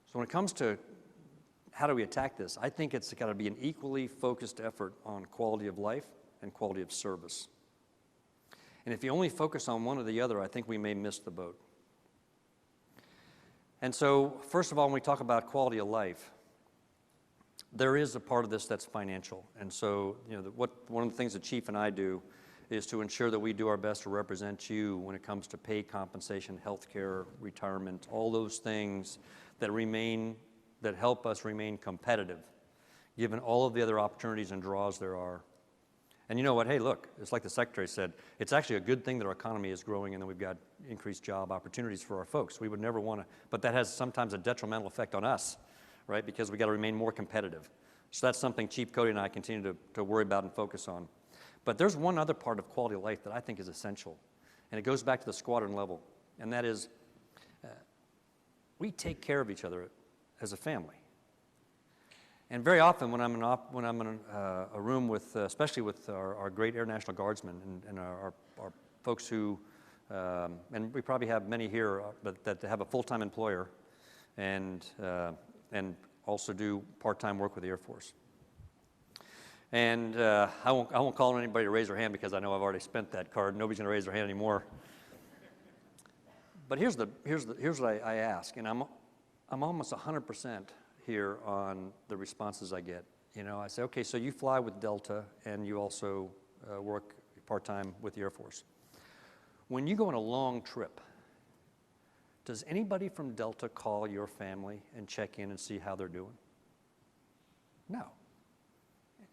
[SPEAKER 2] So when it comes to how do we attack this, I think it's got to be an equally focused effort on quality of life and quality of service. And if you only focus on one or the other, I think we may miss the boat. And so, first of all, when we talk about quality of life, there is a part of this that's financial. And so, one of the things the Chief and I do is to ensure that we do our best to represent you when it comes to pay compensation, health care, retirement, all those things that help us remain competitive, given all of the other opportunities and draws there are. And you know what? Hey, look, it's like the Secretary said, it's actually a good thing that our economy is growing and that we've got increased job opportunities for our folks. We would never want to, but that has sometimes a detrimental effect on us, right? Because we got to remain more competitive. So that's something Chief Cody and I continue to worry about and focus on. But there's one other part of quality of life that I think is essential, and it goes back to the squadron level, and that is we take care of each other as a family. And very often when I'm in a room with, especially with our great Air National Guardsmen and our folks who, and we probably have many here that have a full-time employer and also do part-time work with the Air Force. And I won't call on anybody to raise their hand because I know I've already spent that card. Nobody's going to raise their hand anymore. But here's what I ask, and I'm almost 100% here on the responses I get. I say, okay, so you fly with Delta and you also work part-time with the Air Force. When you go on a long trip, Does anybody from Delta call your family and check in and see how they're doing? No.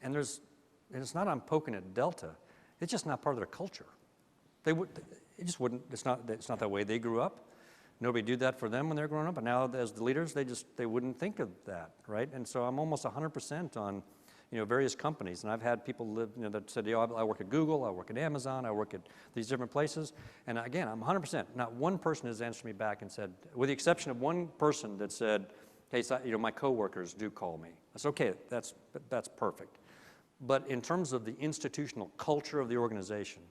[SPEAKER 2] And it's not I'm poking at Delta. It's just not part of their culture. It just wouldn't, it's not that way they grew up. Nobody did that for them when they were growing up, and now as the leaders, they wouldn't think of that, right? And so I'm almost 100% on, various companies, and I've had people live, that said, I work at Google, I work at Amazon, I work at these different places, and again, I'm 100%. Not one person has answered me back and said, with the exception of one person that said, hey, so, my coworkers do call me. That's okay, that's perfect. But in terms of the institutional culture of the organization,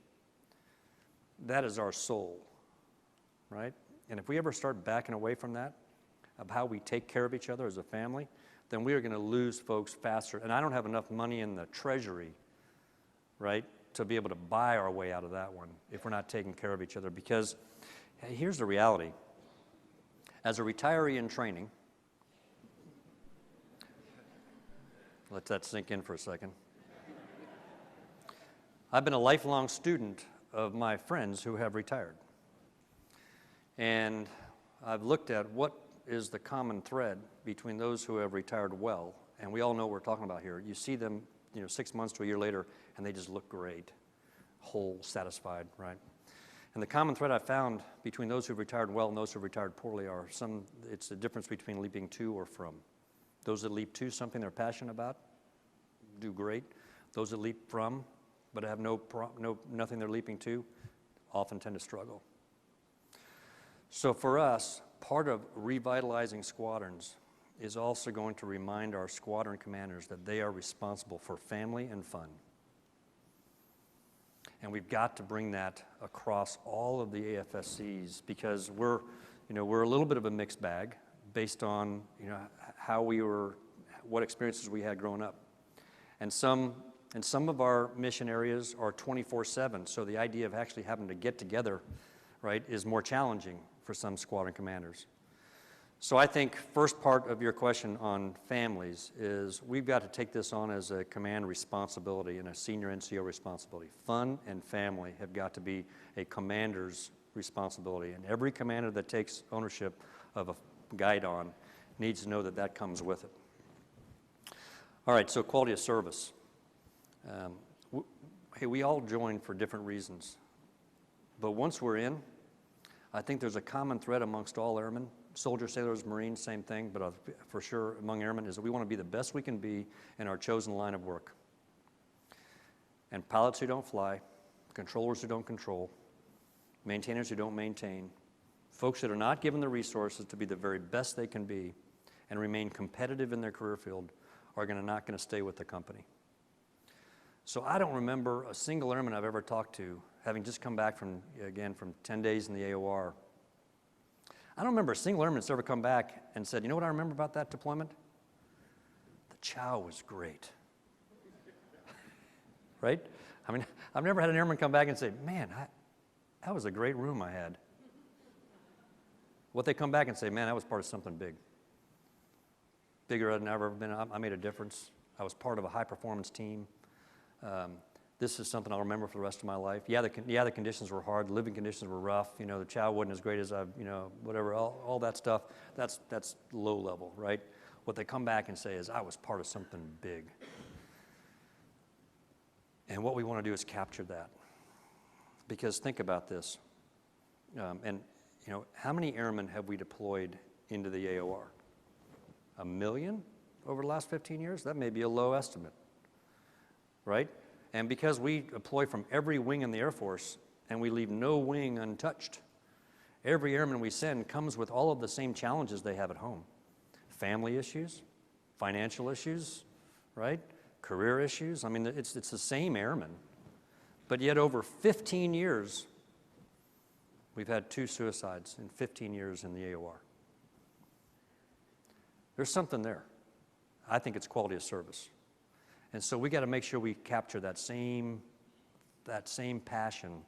[SPEAKER 2] that is our soul, right? And if we ever start backing away from that, of how we take care of each other as a family, then we are going to lose folks faster. And I don't have enough money in the treasury, right, to be able to buy our way out of that one if we're not taking care of each other. Because hey, here's the reality. As a retiree in training, let that sink in for a second. I've been a lifelong student of my friends who have retired. And I've looked at what is the common thread between those who have retired well, and we all know what we're talking about here. You see them, 6 months to a year later, and they just look great, whole, satisfied, right? And the common thread I found between those who've retired well and those who've retired poorly it's the difference between leaping to or from. Those that leap to something they're passionate about do great. Those that leap from but have nothing they're leaping to often tend to struggle. So for us, part of revitalizing squadrons is also going to remind our squadron commanders that they are responsible for family and fun. And we've got to bring that across all of the AFSCs because we're a little bit of a mixed bag based on, what experiences we had growing up. And some of our mission areas are 24/7, so the idea of actually having to get together, right, is more challenging for some squadron commanders. So I think first part of your question on families is we've got to take this on as a command responsibility and a senior NCO responsibility. Fun and family have got to be a commander's responsibility, and every commander that takes ownership of a guidon needs to know that that comes with it. All right, so quality of service. Hey, we all join for different reasons, but once we're in, I think there's a common thread amongst all airmen, soldiers, sailors, Marines, same thing, but for sure among airmen is that we want to be the best we can be in our chosen line of work. And pilots who don't fly, controllers who don't control, maintainers who don't maintain, folks that are not given the resources to be the very best they can be and remain competitive in their career field are not going to stay with the company. So I don't remember a single airman I've ever talked to, having just come back from 10 days in the AOR. I don't remember a single airman that's ever come back and said, you know what I remember about that deployment? The chow was great. Right? I mean, I've never had an airman come back and say, man, that was a great room I had. What they come back and say, man, that was part of something big. Bigger than I've ever been. I made a difference. I was part of a high-performance team. This is something I'll remember for the rest of my life. Yeah, the conditions were hard. The living conditions were rough. The chow wasn't as great as whatever, all that stuff. That's low level, right? What they come back and say is, I was part of something big. And what we want to do is capture that. Because think about this. How many airmen have we deployed into the AOR? 1 million over the last 15 years? That may be a low estimate, right? And because we deploy from every wing in the Air Force and we leave no wing untouched, every airman we send comes with all of the same challenges they have at home. Family issues, financial issues, right? Career issues. I mean, it's the same airman. But yet over 15 years, we've had 2 suicides in 15 years in the AOR. There's something there. I think it's quality of service. And so we got to make sure we capture that same passion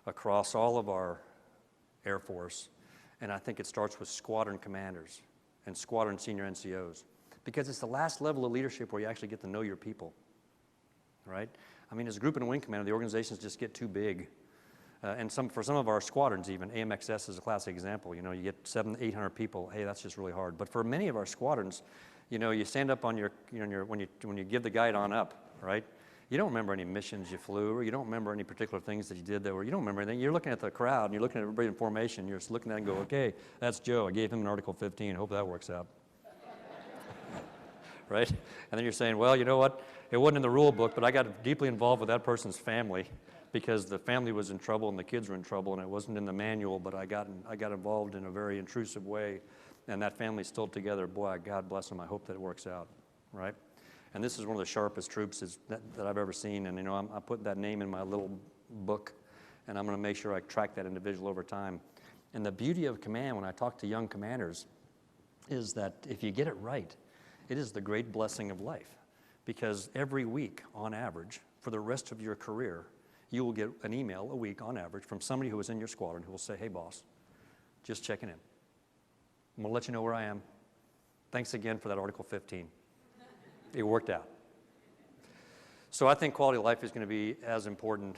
[SPEAKER 2] across all of our Air Force. And I think it starts with squadron commanders and squadron senior NCOs, because it's the last level of leadership where you actually get to know your people, right? I mean, as a group and wing commander, the organizations just get too big. And for some of our squadrons even, AMXS is a classic example. You know, you get 700, 800 people, hey, that's just really hard. But for many of our squadrons, you know, you stand up on when you give the guide on up, right? You don't remember any missions you flew, or you don't remember any particular things that you did you don't remember anything. You're looking at the crowd, and you're looking at everybody in formation, you're just looking at it and go, okay, that's Joe, I gave him an Article 15, hope that works out. Right? And then you're saying, well, you know what, it wasn't in the rule book, but I got deeply involved with that person's family because the family was in trouble and the kids were in trouble, and it wasn't in the manual, but I got involved in a very intrusive way, and that family's still together. Boy, God bless them, I hope that it works out, right? And this is one of the sharpest troops that I've ever seen, and you know, I'm putting that name in my little book, and I'm going to make sure I track that individual over time. And the beauty of command, when I talk to young commanders, is that if you get it right, it is the great blessing of life, because every week, on average, for the rest of your career, you will get an email a week, on average, from somebody who is in your squadron who will say, hey, boss, just checking in. I'm going to let you know where I am. Thanks again for that Article 15. It worked out. So I think quality of life is going to be as important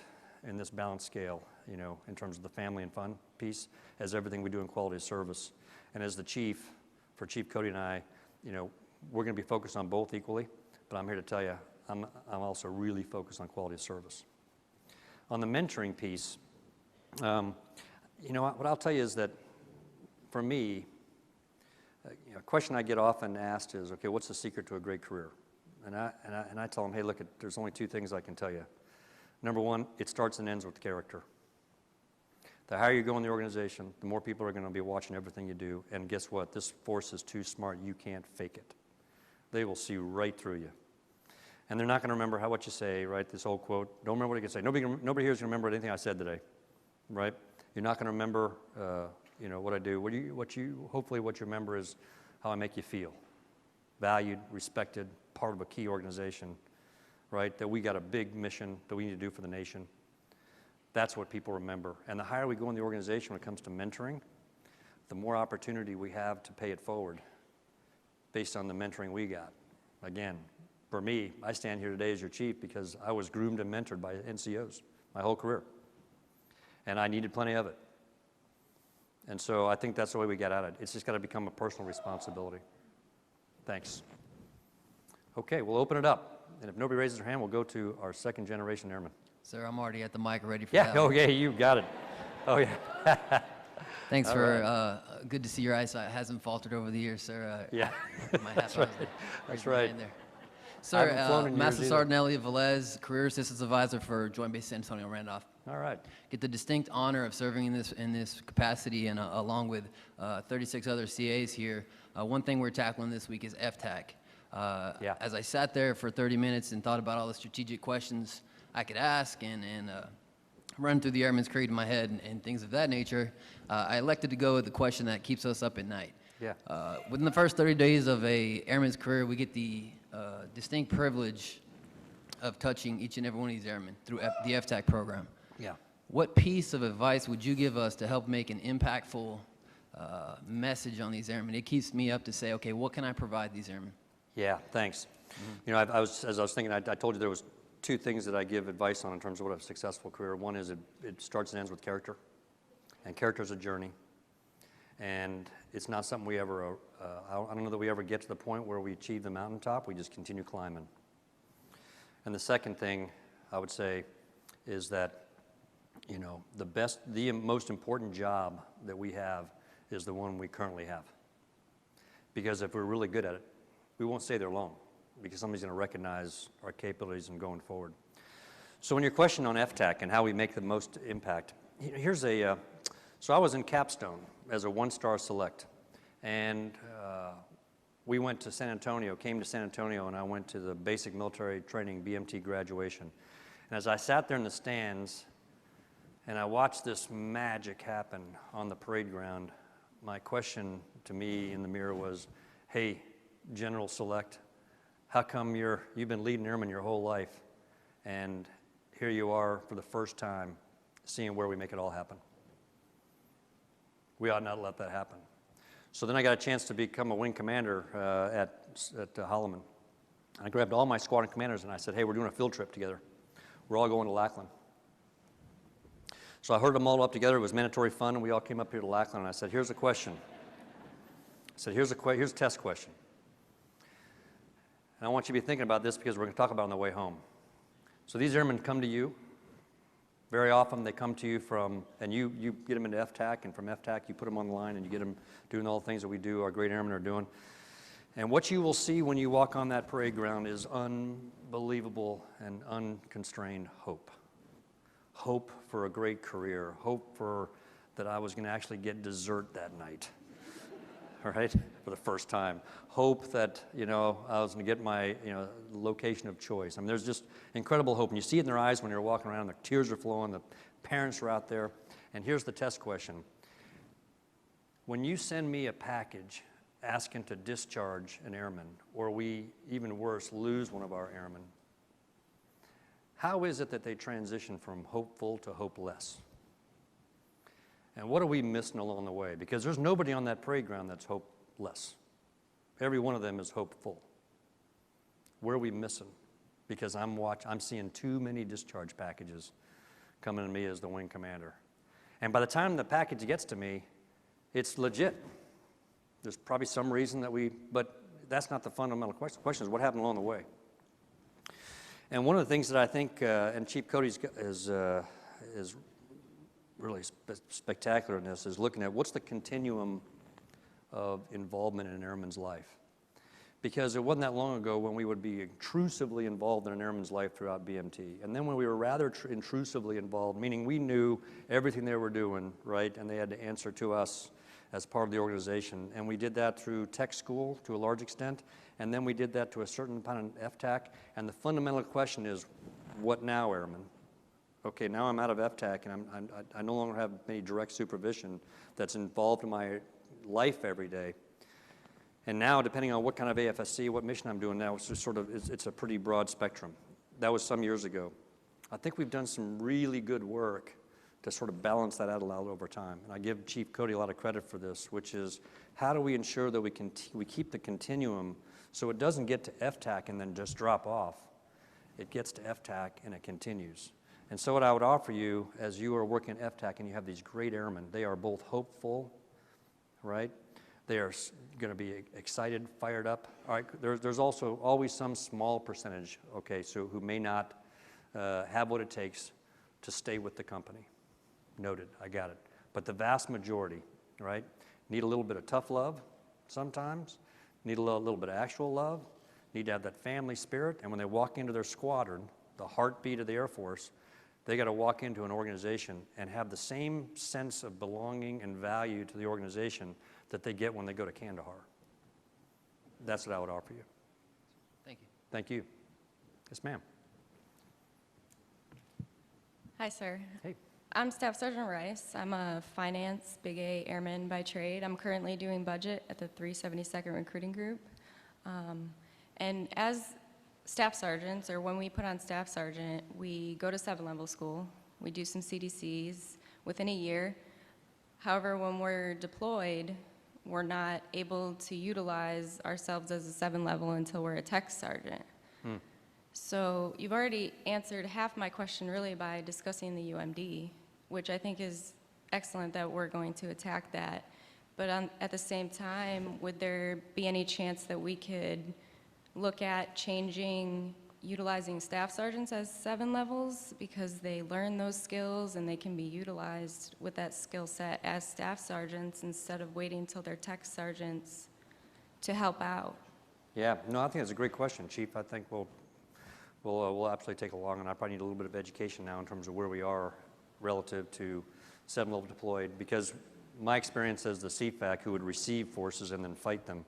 [SPEAKER 2] in this balanced scale, you know, in terms of the family and fun piece, as everything we do in quality of service. And as the chief, for Chief Cody and I, you know, we're going to be focused on both equally, but I'm here to tell you, I'm also really focused on quality of service. On the mentoring piece, you know, what I'll tell you is that for me, you know, a question I get often asked is, okay, what's the secret to a great career? And I tell them, hey, look, there's only two things I can tell you. Number one, it starts and ends with character. The higher you go in the organization, the more people are going to be watching everything you do. And guess what? This force is too smart. You can't fake it. They will see right through you. And they're not going to remember what you say, right? This old quote. Don't remember what you can say. Nobody here is going to remember anything I said today, right? You're not going to remember, you know, what I do. Hopefully what you remember is how I make you feel. Valued, respected, part of a key organization, right? That we got a big mission that we need to do for the nation. That's what people remember. And the higher we go in the organization when it comes to mentoring, the more opportunity we have to pay it forward based on the mentoring we got. Again, for me, I stand here today as your chief because I was groomed and mentored by NCOs my whole career. And I needed plenty of it. And so I think that's the way we get at it. It's just got to become a personal responsibility. Thanks. Okay, we'll open it up. And if nobody raises their hand, we'll go to our second generation airman.
[SPEAKER 4] Sir, I'm already at the mic ready for that.
[SPEAKER 2] Yeah, okay, you got it. Oh, yeah.
[SPEAKER 4] Thanks for, good to see your eyesight hasn't faltered over the years, sir.
[SPEAKER 2] Yeah,
[SPEAKER 4] that's right.
[SPEAKER 2] That's right.
[SPEAKER 4] Sir, Master Sergeant Elliot Velez, Career Assistance Advisor for Joint Base San Antonio Randolph.
[SPEAKER 2] All right.
[SPEAKER 4] Get the distinct honor of serving in this capacity, and along with 36 other CAs here. One thing we're tackling this week is FTAC.
[SPEAKER 2] Yeah.
[SPEAKER 4] As I sat there for 30 minutes and thought about all the strategic questions I could ask and run through the Airman's Creed in my head and things of that nature, I elected to go with the question that keeps us up at night.
[SPEAKER 2] Yeah.
[SPEAKER 4] Within the first 30 days of a airman's career, we get the distinct privilege of touching each and every one of these airmen through the FTAC program.
[SPEAKER 2] Yeah.
[SPEAKER 4] What piece of advice would you give us to help make an impactful message on these airmen? It keeps me up to say, okay, what can I provide these airmen?
[SPEAKER 2] Yeah, thanks. You know, as I was thinking, I told you there was two things that I give advice on in terms of what a successful career. One is it starts and ends with character, and character is a journey, and it's not something we ever. I don't know that we ever get to the point where we achieve the mountaintop. We just continue climbing. And the second thing I would say is that, you know, the most important job that we have is the one we currently have, because if we're really good at it, we won't stay there long, because somebody's going to recognize our capabilities and going forward. So when your question on FTAC and how we make the most impact, here's so I was in Capstone as a one-star select, and we went to San Antonio, came to San Antonio, and I went to the basic military training BMT graduation. And as I sat there in the stands and I watched this magic happen on the parade ground, my question to me in the mirror was, hey, General Select, how come you've been leading airmen your whole life, and here you are for the first time seeing where we make it all happen? We ought not let that happen. So then I got a chance to become a wing commander at Holloman. I grabbed all my squadron commanders and I said, hey, we're doing a field trip together. We're all going to Lackland. So I heard them all up together. It was mandatory fun, and we all came up here to Lackland, and I said, here's a question. I said, here's a test question. And I want you to be thinking about this because we're going to talk about it on the way home. So these airmen come to you. Very often they come to you from, and you get them into FTAC, and from FTAC you put them on the line and you get them doing all the things that we do, our great airmen are doing. And what you will see when you walk on that parade ground is unbelievable and unconstrained hope. Hope for a great career, hope for that I was going to actually get dessert that night, all right, for the first time. Hope that, I was going to get my, location of choice. I mean, there's just incredible hope. And you see it in their eyes when you're walking around, the tears are flowing, the parents are out there. And here's the test question. When you send me a package asking to discharge an airman, or we, even worse, lose one of our airmen, how is it that they transition from hopeful to hopeless? And what are we missing along the way? Because there's nobody on that parade ground that's hopeless. Every one of them is hopeful. Where are we missing? Because I'm seeing too many discharge packages coming to me as the wing commander. And by the time the package gets to me, it's legit. There's probably some reason but that's not the fundamental question. The question is what happened along the way. And one of the things that I think, and Chief Cody is really spectacular in this, is looking at what's the continuum of involvement in an airman's life. Because it wasn't that long ago when we would be intrusively involved in an airman's life throughout BMT. And then when we were rather intrusively involved, meaning we knew everything they were doing, right, and they had to answer to us as part of the organization. And we did that through tech school to a large extent, and then we did that to a certain amount of FTAC. And the fundamental question is, what now, Airman? Okay, now I'm out of FTAC, and I no longer have any direct supervision that's involved in my life every day. And now, depending on what kind of AFSC, what mission I'm doing now, it's a pretty broad spectrum. That was some years ago. I think we've done some really good work to sort of balance that out a lot over time. And I give Chief Cody a lot of credit for this, which is how do we ensure that we keep the continuum so it doesn't get to FTAC and then just drop off. It gets to FTAC and it continues. And so what I would offer you as you are working at FTAC and you have these great airmen, they are both hopeful, right? They are going to be excited, fired up. All right, there's also always some small percentage, okay, so who may not have what it takes to stay with the company. Noted, I got it. But the vast majority, right, need a little bit of tough love sometimes, need a little bit of actual love, need to have that family spirit, and when they walk into their squadron, the heartbeat of the Air Force, they got to walk into an organization and have the same sense of belonging and value to the organization that they get when they go to Kandahar. That's what I would offer you.
[SPEAKER 4] Thank you.
[SPEAKER 2] Thank you. Yes, ma'am.
[SPEAKER 5] Hi, sir.
[SPEAKER 2] Hey.
[SPEAKER 5] I'm Staff Sergeant Rice. I'm a finance Big A Airman by trade. I'm currently doing budget at the 372nd Recruiting Group. And as staff sergeants, or when we put on staff sergeant, we go to 7-level school. We do some CDCs within a year. However, when we're deployed, we're not able to utilize ourselves as a 7-level until we're a tech sergeant. So you've already answered half my question really by discussing the UMD, which I think is excellent that we're going to attack that. But at the same time, would there be any chance that we could look at utilizing staff sergeants as 7 levels because they learn those skills and they can be utilized with that skill set as staff sergeants instead of waiting until they're tech sergeants to help out?
[SPEAKER 2] Yeah, no, I think that's a great question, Chief. I think we'll absolutely take along, and I probably need a little bit of education now in terms of where we are relative to 7-level deployed, because my experience as the CFAC who would receive forces and then fight them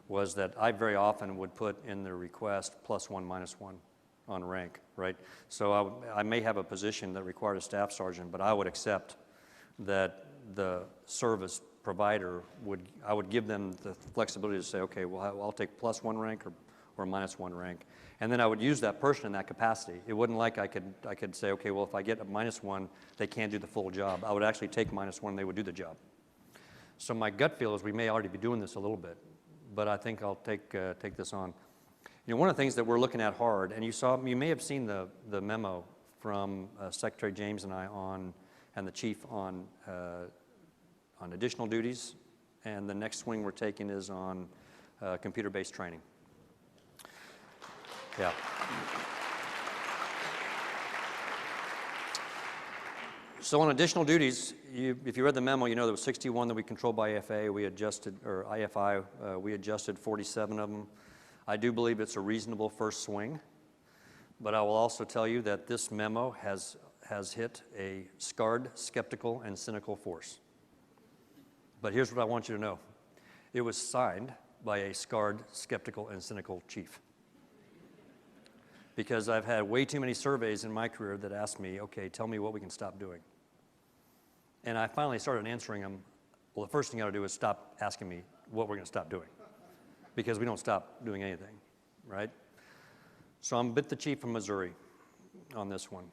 [SPEAKER 2] was that I very often would put in the request +1, -1 on rank, right? So I may have a position that required a staff sergeant, but I would accept that the service provider I would give them the flexibility to say, okay, well, I'll take +1 rank or -1 rank. And then I would use that person in that capacity. It wasn't like I could say, okay, well, if I get a -1, they can't do the full job. I would actually take -1 and they would do the job. So my gut feel is we may already be doing this a little bit, but I think I'll take this on. You know, one of the things that we're looking at hard, and you may have seen the memo from Secretary James and I on and the chief on additional duties, and the next swing we're taking is on computer-based training. Yeah. So on additional duties, if you read the memo, you know there was 61 that we controlled by IFA. We adjusted, or IFI, we adjusted 47 of them. I do believe it's a reasonable first swing, but I will also tell you that this memo has hit a scarred, skeptical, and cynical force. But here's what I want you to know. It was signed by a scarred, skeptical, and cynical chief. Because I've had way too many surveys in my career that ask me, okay, tell me what we can stop doing. And I finally started answering them. Well, the first thing you got to do is stop asking me what we're going to stop doing, because we don't stop doing anything, right? So I'm bit the chief from Missouri on this one.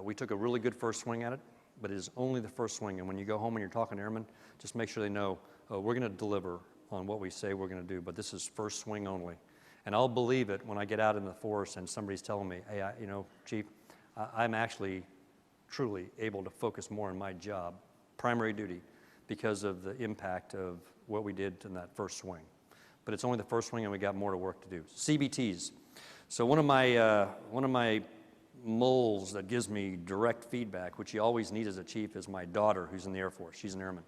[SPEAKER 2] We took a really good first swing at it, but it is only the first swing. And when you go home and you're talking to airmen, just make sure they know we're going to deliver on what we say we're going to do, but this is first swing only. And I'll believe it when I get out in the force and somebody's telling me, hey, Chief, I'm actually truly able to focus more on my job, primary duty, because of the impact of what we did in that first swing. But it's only the first swing, and we got more to work to do. CBTs. So one of my moles that gives me direct feedback, which you always need as a chief, is my daughter, who's in the Air Force. She's an airman.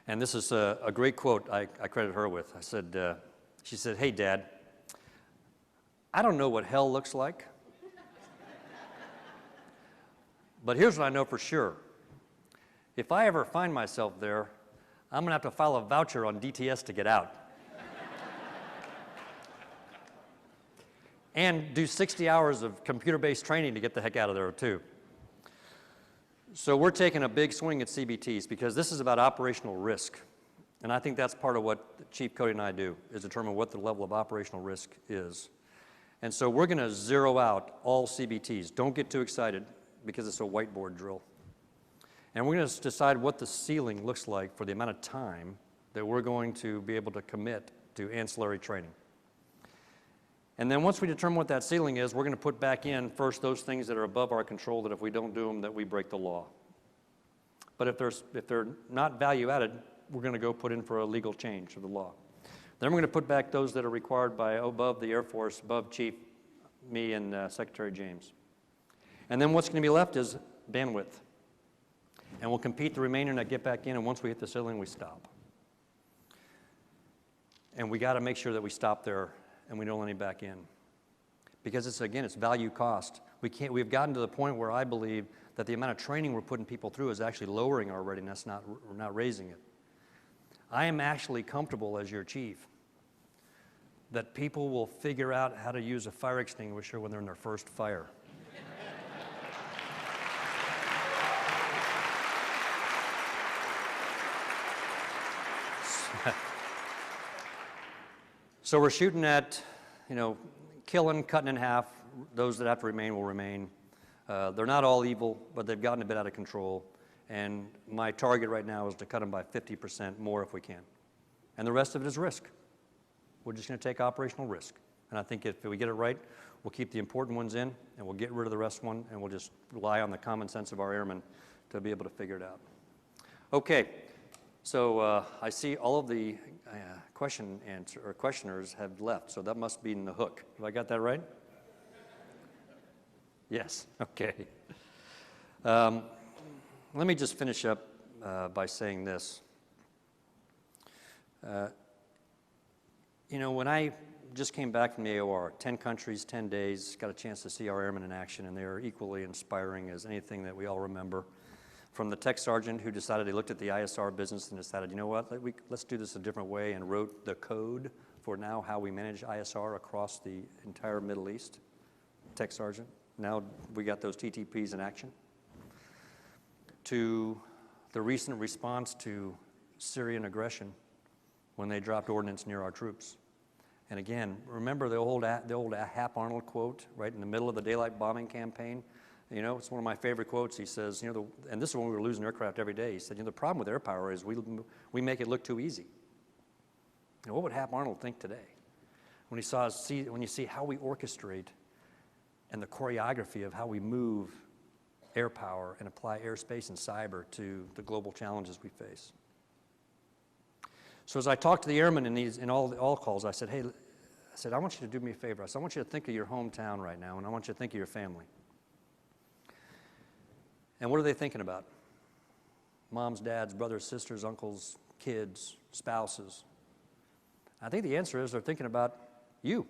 [SPEAKER 2] And this is a great quote I credit her with. She said, hey, Dad, I don't know what hell looks like, but here's what I know for sure. If I ever find myself there, I'm going to have to file a voucher on DTS to get out. And do 60 hours of computer-based training to get the heck out of there, too. So we're taking a big swing at CBTs because this is about operational risk. And I think that's part of what Chief Cody and I do, is determine what the level of operational risk is. And so we're going to zero out all CBTs. Don't get too excited, because it's a whiteboard drill. And we're going to decide what the ceiling looks like for the amount of time that we're going to be able to commit to ancillary training. And then once we determine what that ceiling is, we're going to put back in first those things that are above our control, that if we don't do them, that we break the law. But if they're not value added, we're going to go put in for a legal change of the law. Then we're going to put back those that are required by above the Air Force, above Chief, me, and Secretary James. And then what's going to be left is bandwidth. And we'll compete the remainder and get back in, and once we hit the ceiling, we stop. And we got to make sure that we stop there and we don't let any back in. Because it's value cost. We've gotten to the point where I believe that the amount of training we're putting people through is actually lowering our readiness, not raising it. I am actually comfortable as your chief that people will figure out how to use a fire extinguisher when they're in their first fire. So we're shooting at, killing, cutting in half. Those that have to remain will remain. They're not all evil, but they've gotten a bit out of control. And my target right now is to cut them by 50% more if we can. And the rest of it is risk. We're just going to take operational risk. And I think if we get it right, we'll keep the important ones in, and we'll get rid of the rest one, and we'll just rely on the common sense of our airmen to be able to figure it out. Okay, so I see all of the questioners have left, so that must be in the hook. Have I got that right? Yes, okay. Let me just finish up by saying this. When I just came back from the AOR, 10 countries, 10 days, got a chance to see our airmen in action, and they are equally inspiring as anything that we all remember. From the tech sergeant who decided he looked at the ISR business and decided, you know what, let's do this a different way, and wrote the code for now how we manage ISR across the entire Middle East. Tech sergeant. Now we got those TTPs in action. To the recent response to Syrian aggression when they dropped ordnance near our troops. And again, remember the old Hap Arnold quote right in the middle of the daylight bombing campaign? It's one of my favorite quotes. He says, and this is when we were losing aircraft every day. He said, the problem with air power is we make it look too easy. What would Hap Arnold think today when you see how we orchestrate and the choreography of how we move air power and apply airspace and cyber to the global challenges we face. So as I talked to the airmen in all calls, I said, hey, I want you to do me a favor. I said, I want you to think of your hometown right now, and I want you to think of your family. And what are they thinking about? Moms, dads, brothers, sisters, uncles, kids, spouses. I think the answer is they're thinking about you,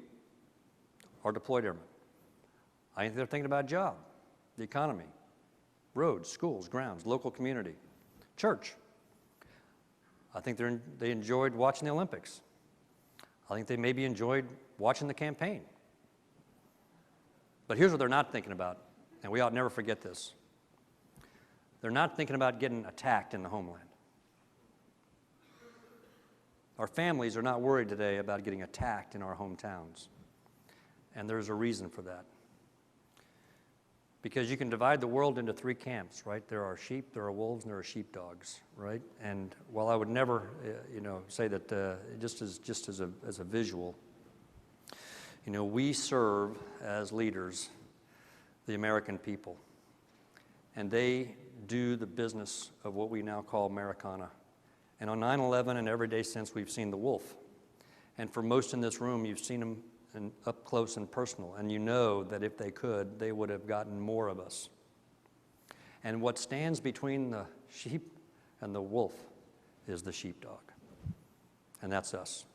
[SPEAKER 2] our deployed airmen. I think they're thinking about job, the economy, roads, schools, grounds, local community, church. I think they enjoyed watching the Olympics. I think they maybe enjoyed watching the campaign. But here's what they're not thinking about, and we ought never forget this. They're not thinking about getting attacked in the homeland. Our families are not worried today about getting attacked in our hometowns, and there's a reason for that. Because you can divide the world into three camps, right? There are sheep, there are wolves, and there are sheepdogs, right? And while I would never, say that just as a visual, we serve as leaders the American people, and they do the business of what we now call Americana. And on 9/11 and every day since, we've seen the wolf. And for most in this room, you've seen him up close and personal, and you know that if they could, they would have gotten more of us. And what stands between the sheep and the wolf is the sheepdog, and that's us.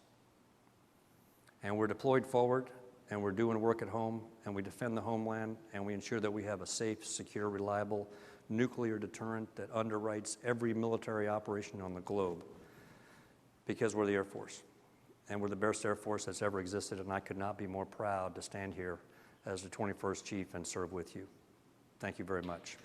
[SPEAKER 2] And we're deployed forward, and we're doing work at home, and we defend the homeland, and we ensure that we have a safe, secure, reliable nuclear deterrent that underwrites every military operation on the globe, because we're the Air Force. And we're the best Air Force that's ever existed, and I could not be more proud to stand here as the 21st Chief and serve with you. Thank you very much.